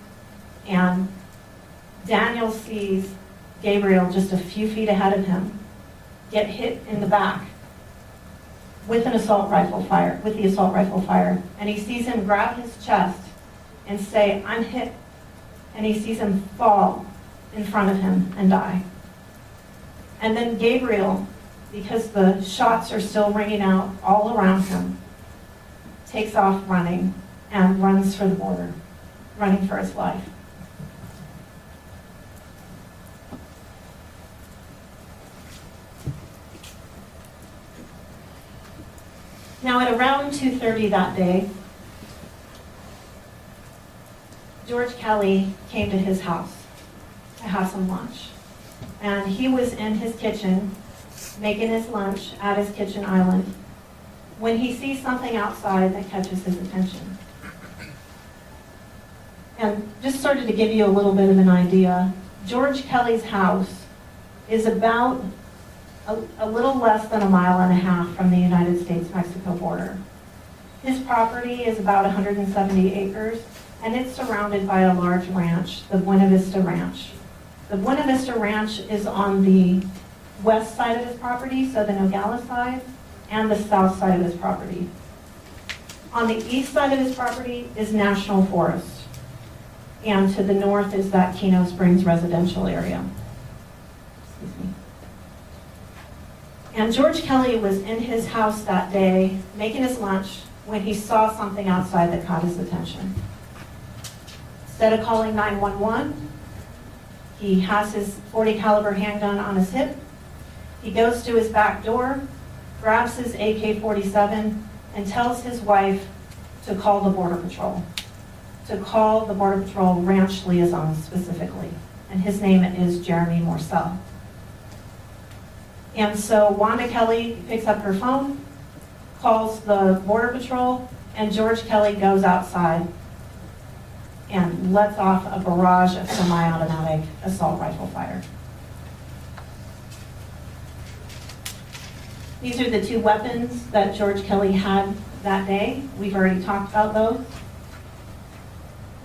and Daniel sees Gabriel just a few feet ahead of him get hit in the back with the assault rifle fire, and he sees him grab his chest and say, "I'm hit," and he sees him fall in front of him and die. And then Gabriel, because the shots are still ringing out all around him, takes off running and runs for the border, running for his life. Now at around 2:30 that day, George Kelly came to his house to have some lunch. And he was in his kitchen making his lunch at his kitchen island when he sees something outside that catches his attention. And just sort of to give you a little bit of an idea, George Kelly's house is about a little less than 1.5 miles from the United States-Mexico border. His property is about 170 acres, and it's surrounded by a large ranch, the Buena Vista Ranch. The Buena Vista Ranch is on the west side of his property, so the Nogales side, and the south side of his property. On the east side of his property is National Forest, and to the north is that Keno Springs residential area. Excuse me. And George Kelly was in his house that day making his lunch when he saw something outside that caught his attention. Instead of calling 911, he has his .40 caliber handgun on his hip. He goes to his back door, grabs his AK-47, and tells his wife to call the Border Patrol. To call the Border Patrol ranch liaison specifically. And his name is Jeremy Morcell. And so Wanda Kelly picks up her phone, calls the Border Patrol, and George Kelly goes outside and lets off a barrage of semi-automatic assault rifle fire. These are the two weapons that George Kelly had that day. We've already talked about those.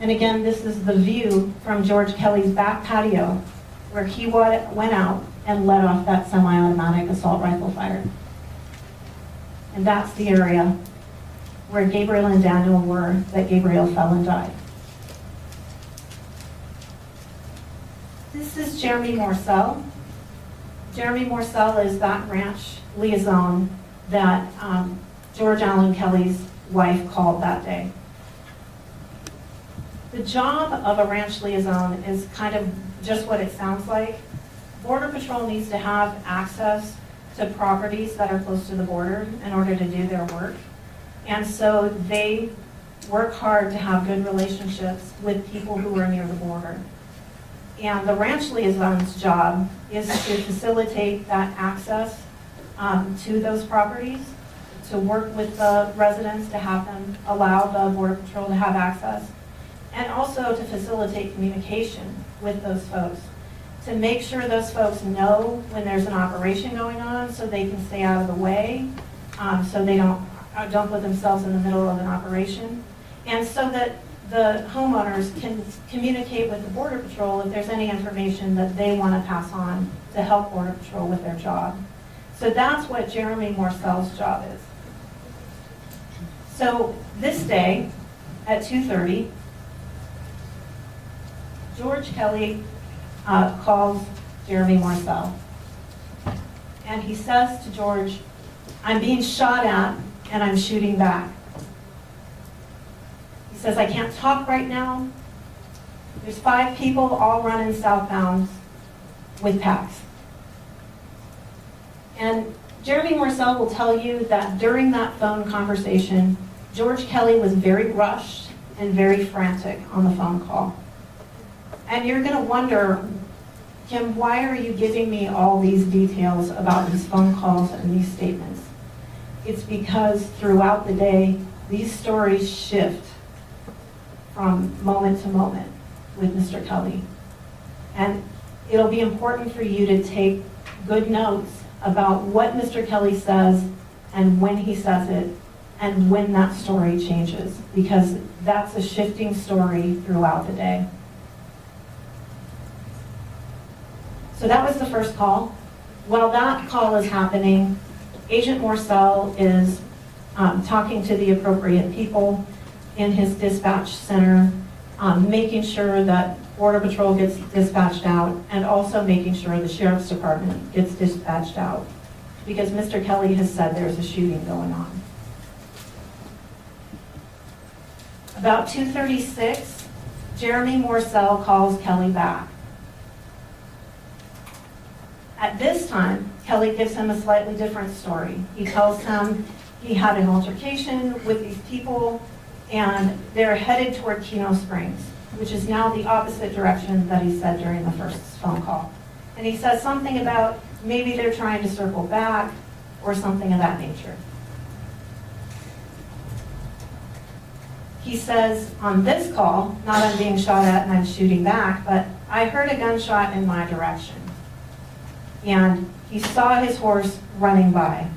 And again, this is the view from George Kelly's back patio where he went out and let off that semi-automatic assault rifle fire. And that's the area where Gabriel and Daniel were, that Gabriel fell and died. This is Jeremy Morcell. Jeremy Morcell is that ranch liaison that George Allen Kelly's wife called that day. The job of a ranch liaison is kind of just what it sounds like. Border Patrol needs to have access to properties that are close to the border in order to do their work. And so they work hard to have good relationships with people who are near the border. And the ranch liaison's job is to facilitate that access to those properties, to work with the residents to have them allow the Border Patrol to have access, and also to facilitate communication with those folks, to make sure those folks know when there's an operation going on so they can stay out of the way, so they don't put themselves in the middle of an operation, and so that the homeowners can communicate with the Border Patrol if there's any information that they want to pass on to help Border Patrol with their job. So that's what Jeremy Morcell's job is. So this day at 2:30, George Kelly calls Jeremy Morcell. And he says to George, "I'm being shot at and I'm shooting back." He says, "I can't talk right now. There's 5 people all running southbound with packs." And Jeremy Morcell will tell you that during that phone conversation, George Kelly was very rushed and very frantic on the phone call. And you're going to wonder, Kim, why are you giving me all these details about these phone calls and these statements? It's because throughout the day, these stories shift from moment to moment with Mr. Kelly. And it'll be important for you to take good notes about what Mr. Kelly says and when he says it and when that story changes, because that's a shifting story throughout the day. So that was the first call. While that call is happening, Agent Morcell is talking to the appropriate people in his dispatch center, making sure that Border Patrol gets dispatched out, and also making sure the Sheriff's Department gets dispatched out, because Mr. Kelly has said there's a shooting going on. About 2:36, Jeremy Morcell calls Kelly back. At this time, Kelly gives him a slightly different story. He tells him he had an altercation with these people and they're headed toward Keno Springs, which is now the opposite direction that he said during the first phone call. And he says something about maybe they're trying to circle back or something of that nature. He says on this call, not I'm being shot at and I'm shooting back, but I heard a gunshot in my direction. And he saw his horse running by.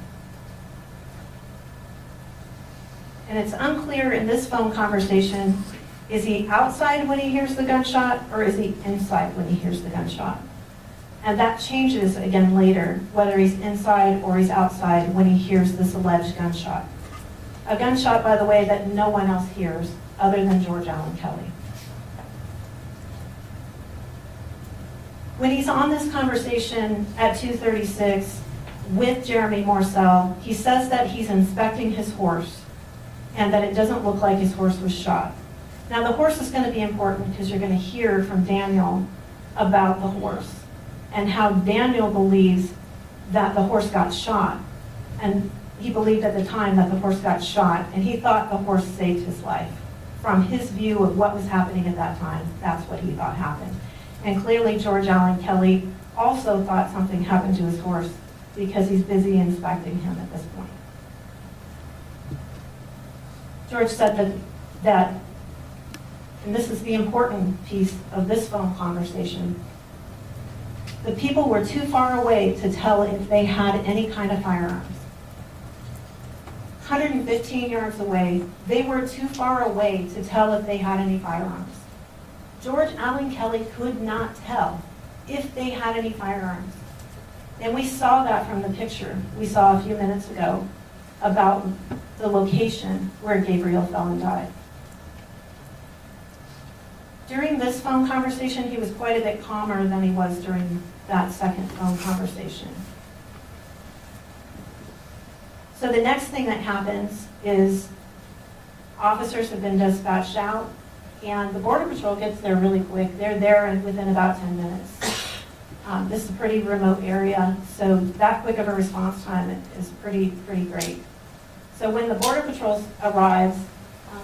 And it's unclear in this phone conversation, is he outside when he hears the gunshot or is he inside when he hears the gunshot? And that changes again later, whether he's inside or he's outside when he hears this alleged gunshot. A gunshot, by the way, that no one else hears other than George Allen Kelly. When he's on this conversation at 2:36 with Jeremy Morcell, he says that he's inspecting his horse and that it doesn't look like his horse was shot. Now the horse is going to be important because you're going to hear from Daniel about the horse and how Daniel believes that the horse got shot. And he believed at the time that the horse got shot and he thought the horse saved his life. From his view of what was happening at that time, that's what he thought happened. And clearly George Allen Kelly also thought something happened to his horse because he's busy inspecting him at this point. George said that, and this is the important piece of this phone conversation, the people were too far away to tell if they had any kind of firearms. 115 yards away, they were too far away to tell if they had any firearms. George Allen Kelly could not tell if they had any firearms. And we saw that from the picture we saw a few minutes ago about the location where Gabriel fell and died. During this phone conversation, he was quite a bit calmer than he was during that second phone conversation. So the next thing that happens is officers have been dispatched out, and the Border Patrol gets there really quick. They're there within about 10 minutes. This is a pretty remote area, so that quick of a response time is pretty great. So when the Border Patrol arrives,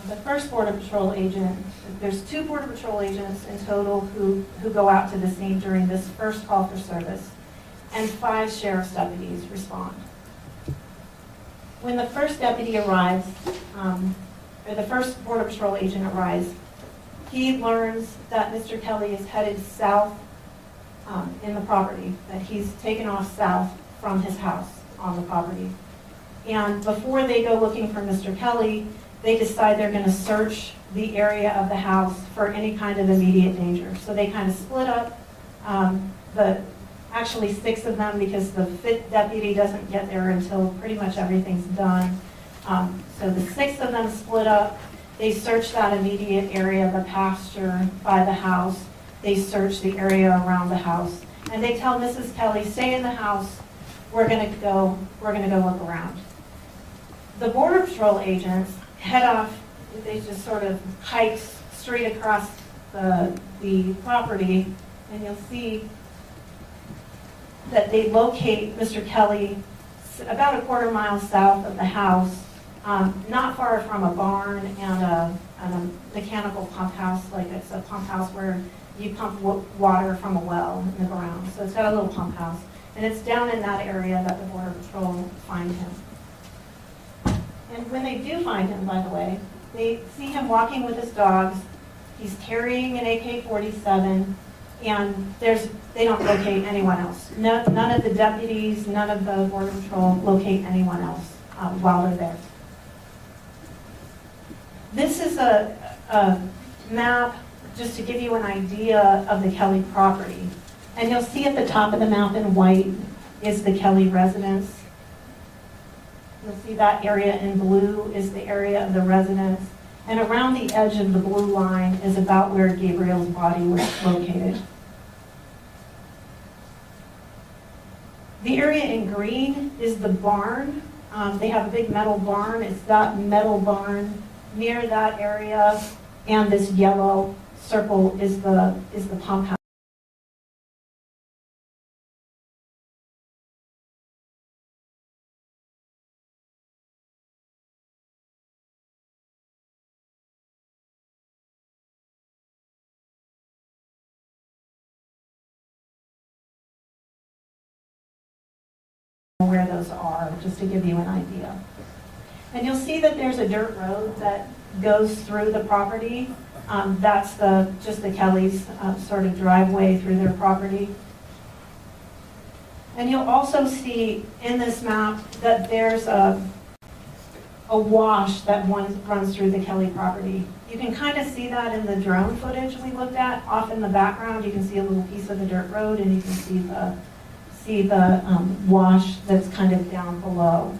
the first Border Patrol agent, there's 2 Border Patrol agents in total who go out to the scene during this first call for service, and 5 sheriff's deputies respond. When the first deputy arrives, or the first Border Patrol agent arrives, he learns that Mr. Kelly is headed south in the property, that he's taken off south from his house on the property. And before they go looking for Mr. Kelly, they decide they're going to search the area of the house for any kind of immediate danger. So they kind of split up, actually 6 of them, because the 5th deputy doesn't get there until pretty much everything's done. So the 6 of them split up. They search that immediate area, the pasture by the house. They search the area around the house. And they tell Mrs. Kelly, stay in the house. We're going to go look around. The Border Patrol agents head off. They just sort of hike straight across the property, and you'll see that they locate Mr. Kelly about a quarter mile south of the house, not far from a barn and a mechanical pump house, like it's a pump house where you pump water from a well in the ground. So it's got a little pump house. And it's down in that area that the Border Patrol find him. And when they do find him, by the way, they see him walking with his dogs. He's carrying an AK-47, and they don't locate anyone else. None of the deputies, none of the Border Patrol locate anyone else while they're there. This is a map just to give you an idea of the Kelly property. And you'll see at the top of the map in white is the Kelly residence. You'll see that area in blue is the area of the residence. And around the edge of the blue line is about where Gabriel's body was located. The area in green is the barn. They have a big metal barn. It's that metal barn near that area, and this yellow circle is the pump house. Where those are, just to give you an idea. And you'll see that there's a dirt road that goes through the property. That's just the Kellys' sort of driveway through their property. And you'll also see in this map that there's a wash that runs through the Kelly property. You can kind of see that in the drone footage we looked at. Off in the background, you can see a little piece of the dirt road, and you can see the wash that's kind of down below.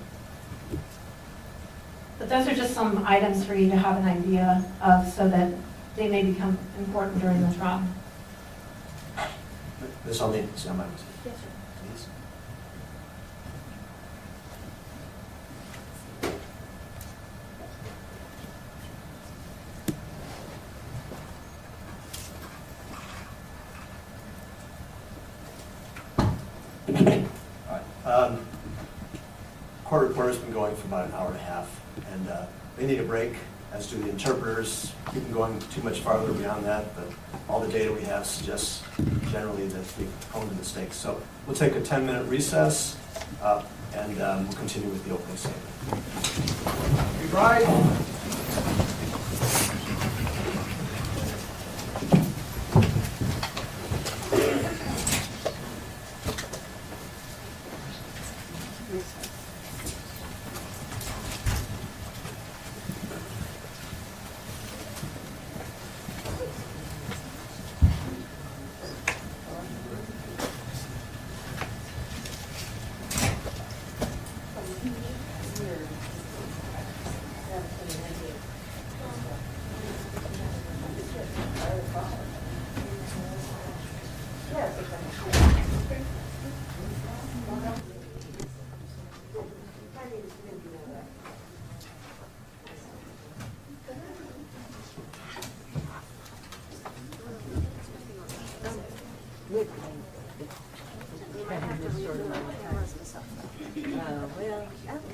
But those are just some items for you to have an idea of so that they may become important during the trial. Ms. Almeida, stand by. Yes, sir. Please. All right. Court reporter's been going for about an hour and a half, and they need a break, as do the interpreters. We've been going too much farther beyond that, but all the data we have suggests generally that we've honed the mistakes. So we'll take a 10-minute recess, and we'll continue with the opening statement. Be right. Well,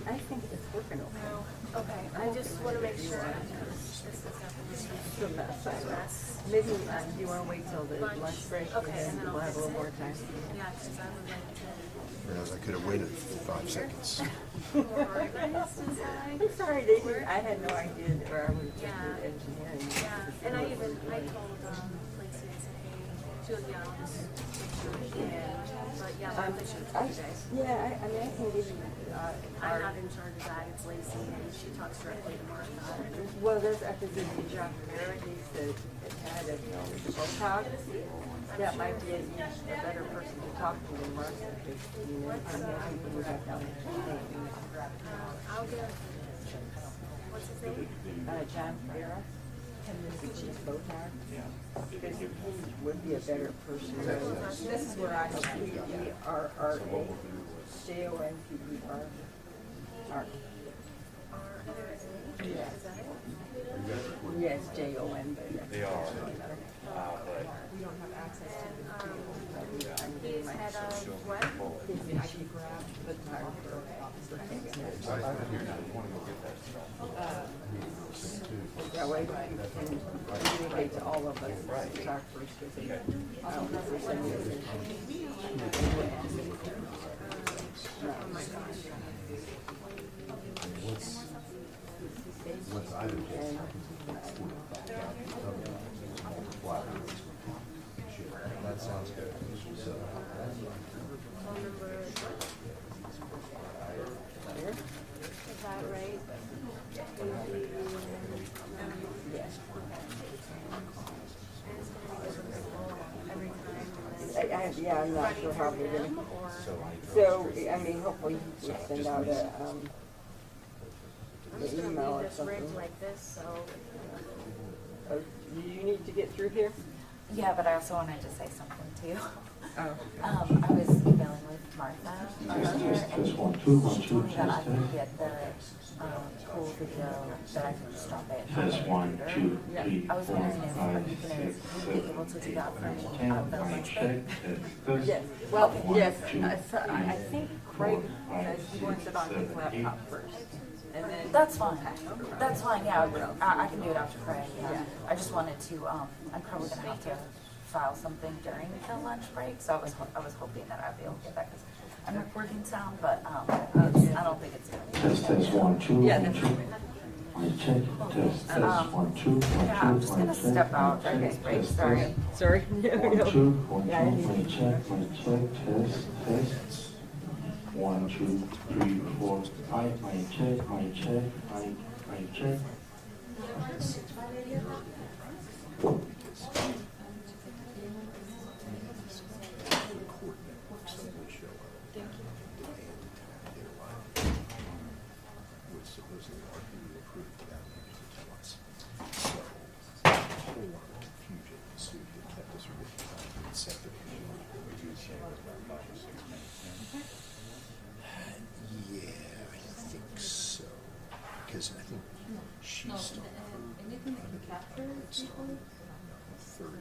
I think it's working okay. Okay, I just want to make sure this is It's a mess. Maybe you want to wait till the lunch break, Okay, and and then then we'll I'll have a little more time. Yeah, because I would like to Whereas I could have waited 5 seconds. organize inside. I'm sorry, I had no idea that I would just do engineering. Yeah, and I told Lacey, I said, hey, Julia, I'll just make sure she can. But yeah, I'm not sure for you guys. Yeah, I mean, I can give you, I'm not in charge of that, it's Lacey, and she talks directly to Martha. well, there's, after the John Rivera, he's the head of Botox. That might be a better person to talk to than Martha, because, you know, I'm happy to move back down to I'll give, what's his name? John Rivera. Chief Botox. Because he would be a better person. This is where I P-E-R-R-A, J-O-N-P-E-R. Yes. Yes, J-O-N. They are, We don't have access to the He's head of what? He's the photographer. talk first, because they, for some reason. What's I do? That sounds good. So, Is that right? Yes. Every time. Yeah, I'm not sure how we're gonna, so, I mean, hopefully we'll send out a, I'm just an gonna email leave or this something. rigged like this, so. Do you need to get through here? Yeah, but I also wanted to say something too. Oh. I was emailing with Martha earlier, and she told me that I could get the pool video that I could just drop it on the Test 1, computer. 2, 3, I was 4, wondering if 5, you 6, would be able to 7, do 8, that for 9, me 10. at the Mic lunch check, break. test, Yes, test. well, 1, yes, 2, I 3, think Craig 4, 5, says he wants it on his 6, 7, 8. laptop first. And then. That's fine. That's fine, yeah. I can do it after Craig, yeah. Yeah. I just wanted to, I'm probably gonna have to file something during the lunch break, so I was hoping that I'd be able to get that, because I'm recording sound, but, I don't think it's gonna be. Test, test, 1, 2, Yeah, 1, that's 2. Mic check, test, test, 1, 2, 1, 2. Yeah, I'm just gonna mic check, step out mic during check, this break, test, sorry. test. Sorry. 1, 2, 1, 2, Yeah, I mic check, test, test. 1, 2, 3, 4, 5, mic check, mic check. would supposedly argue you approved without needing to tell us. So, a whole lot of confusion ensued that kept us from getting the septic. Yeah, I think so. Because I think she started. Anything that can capture people? 30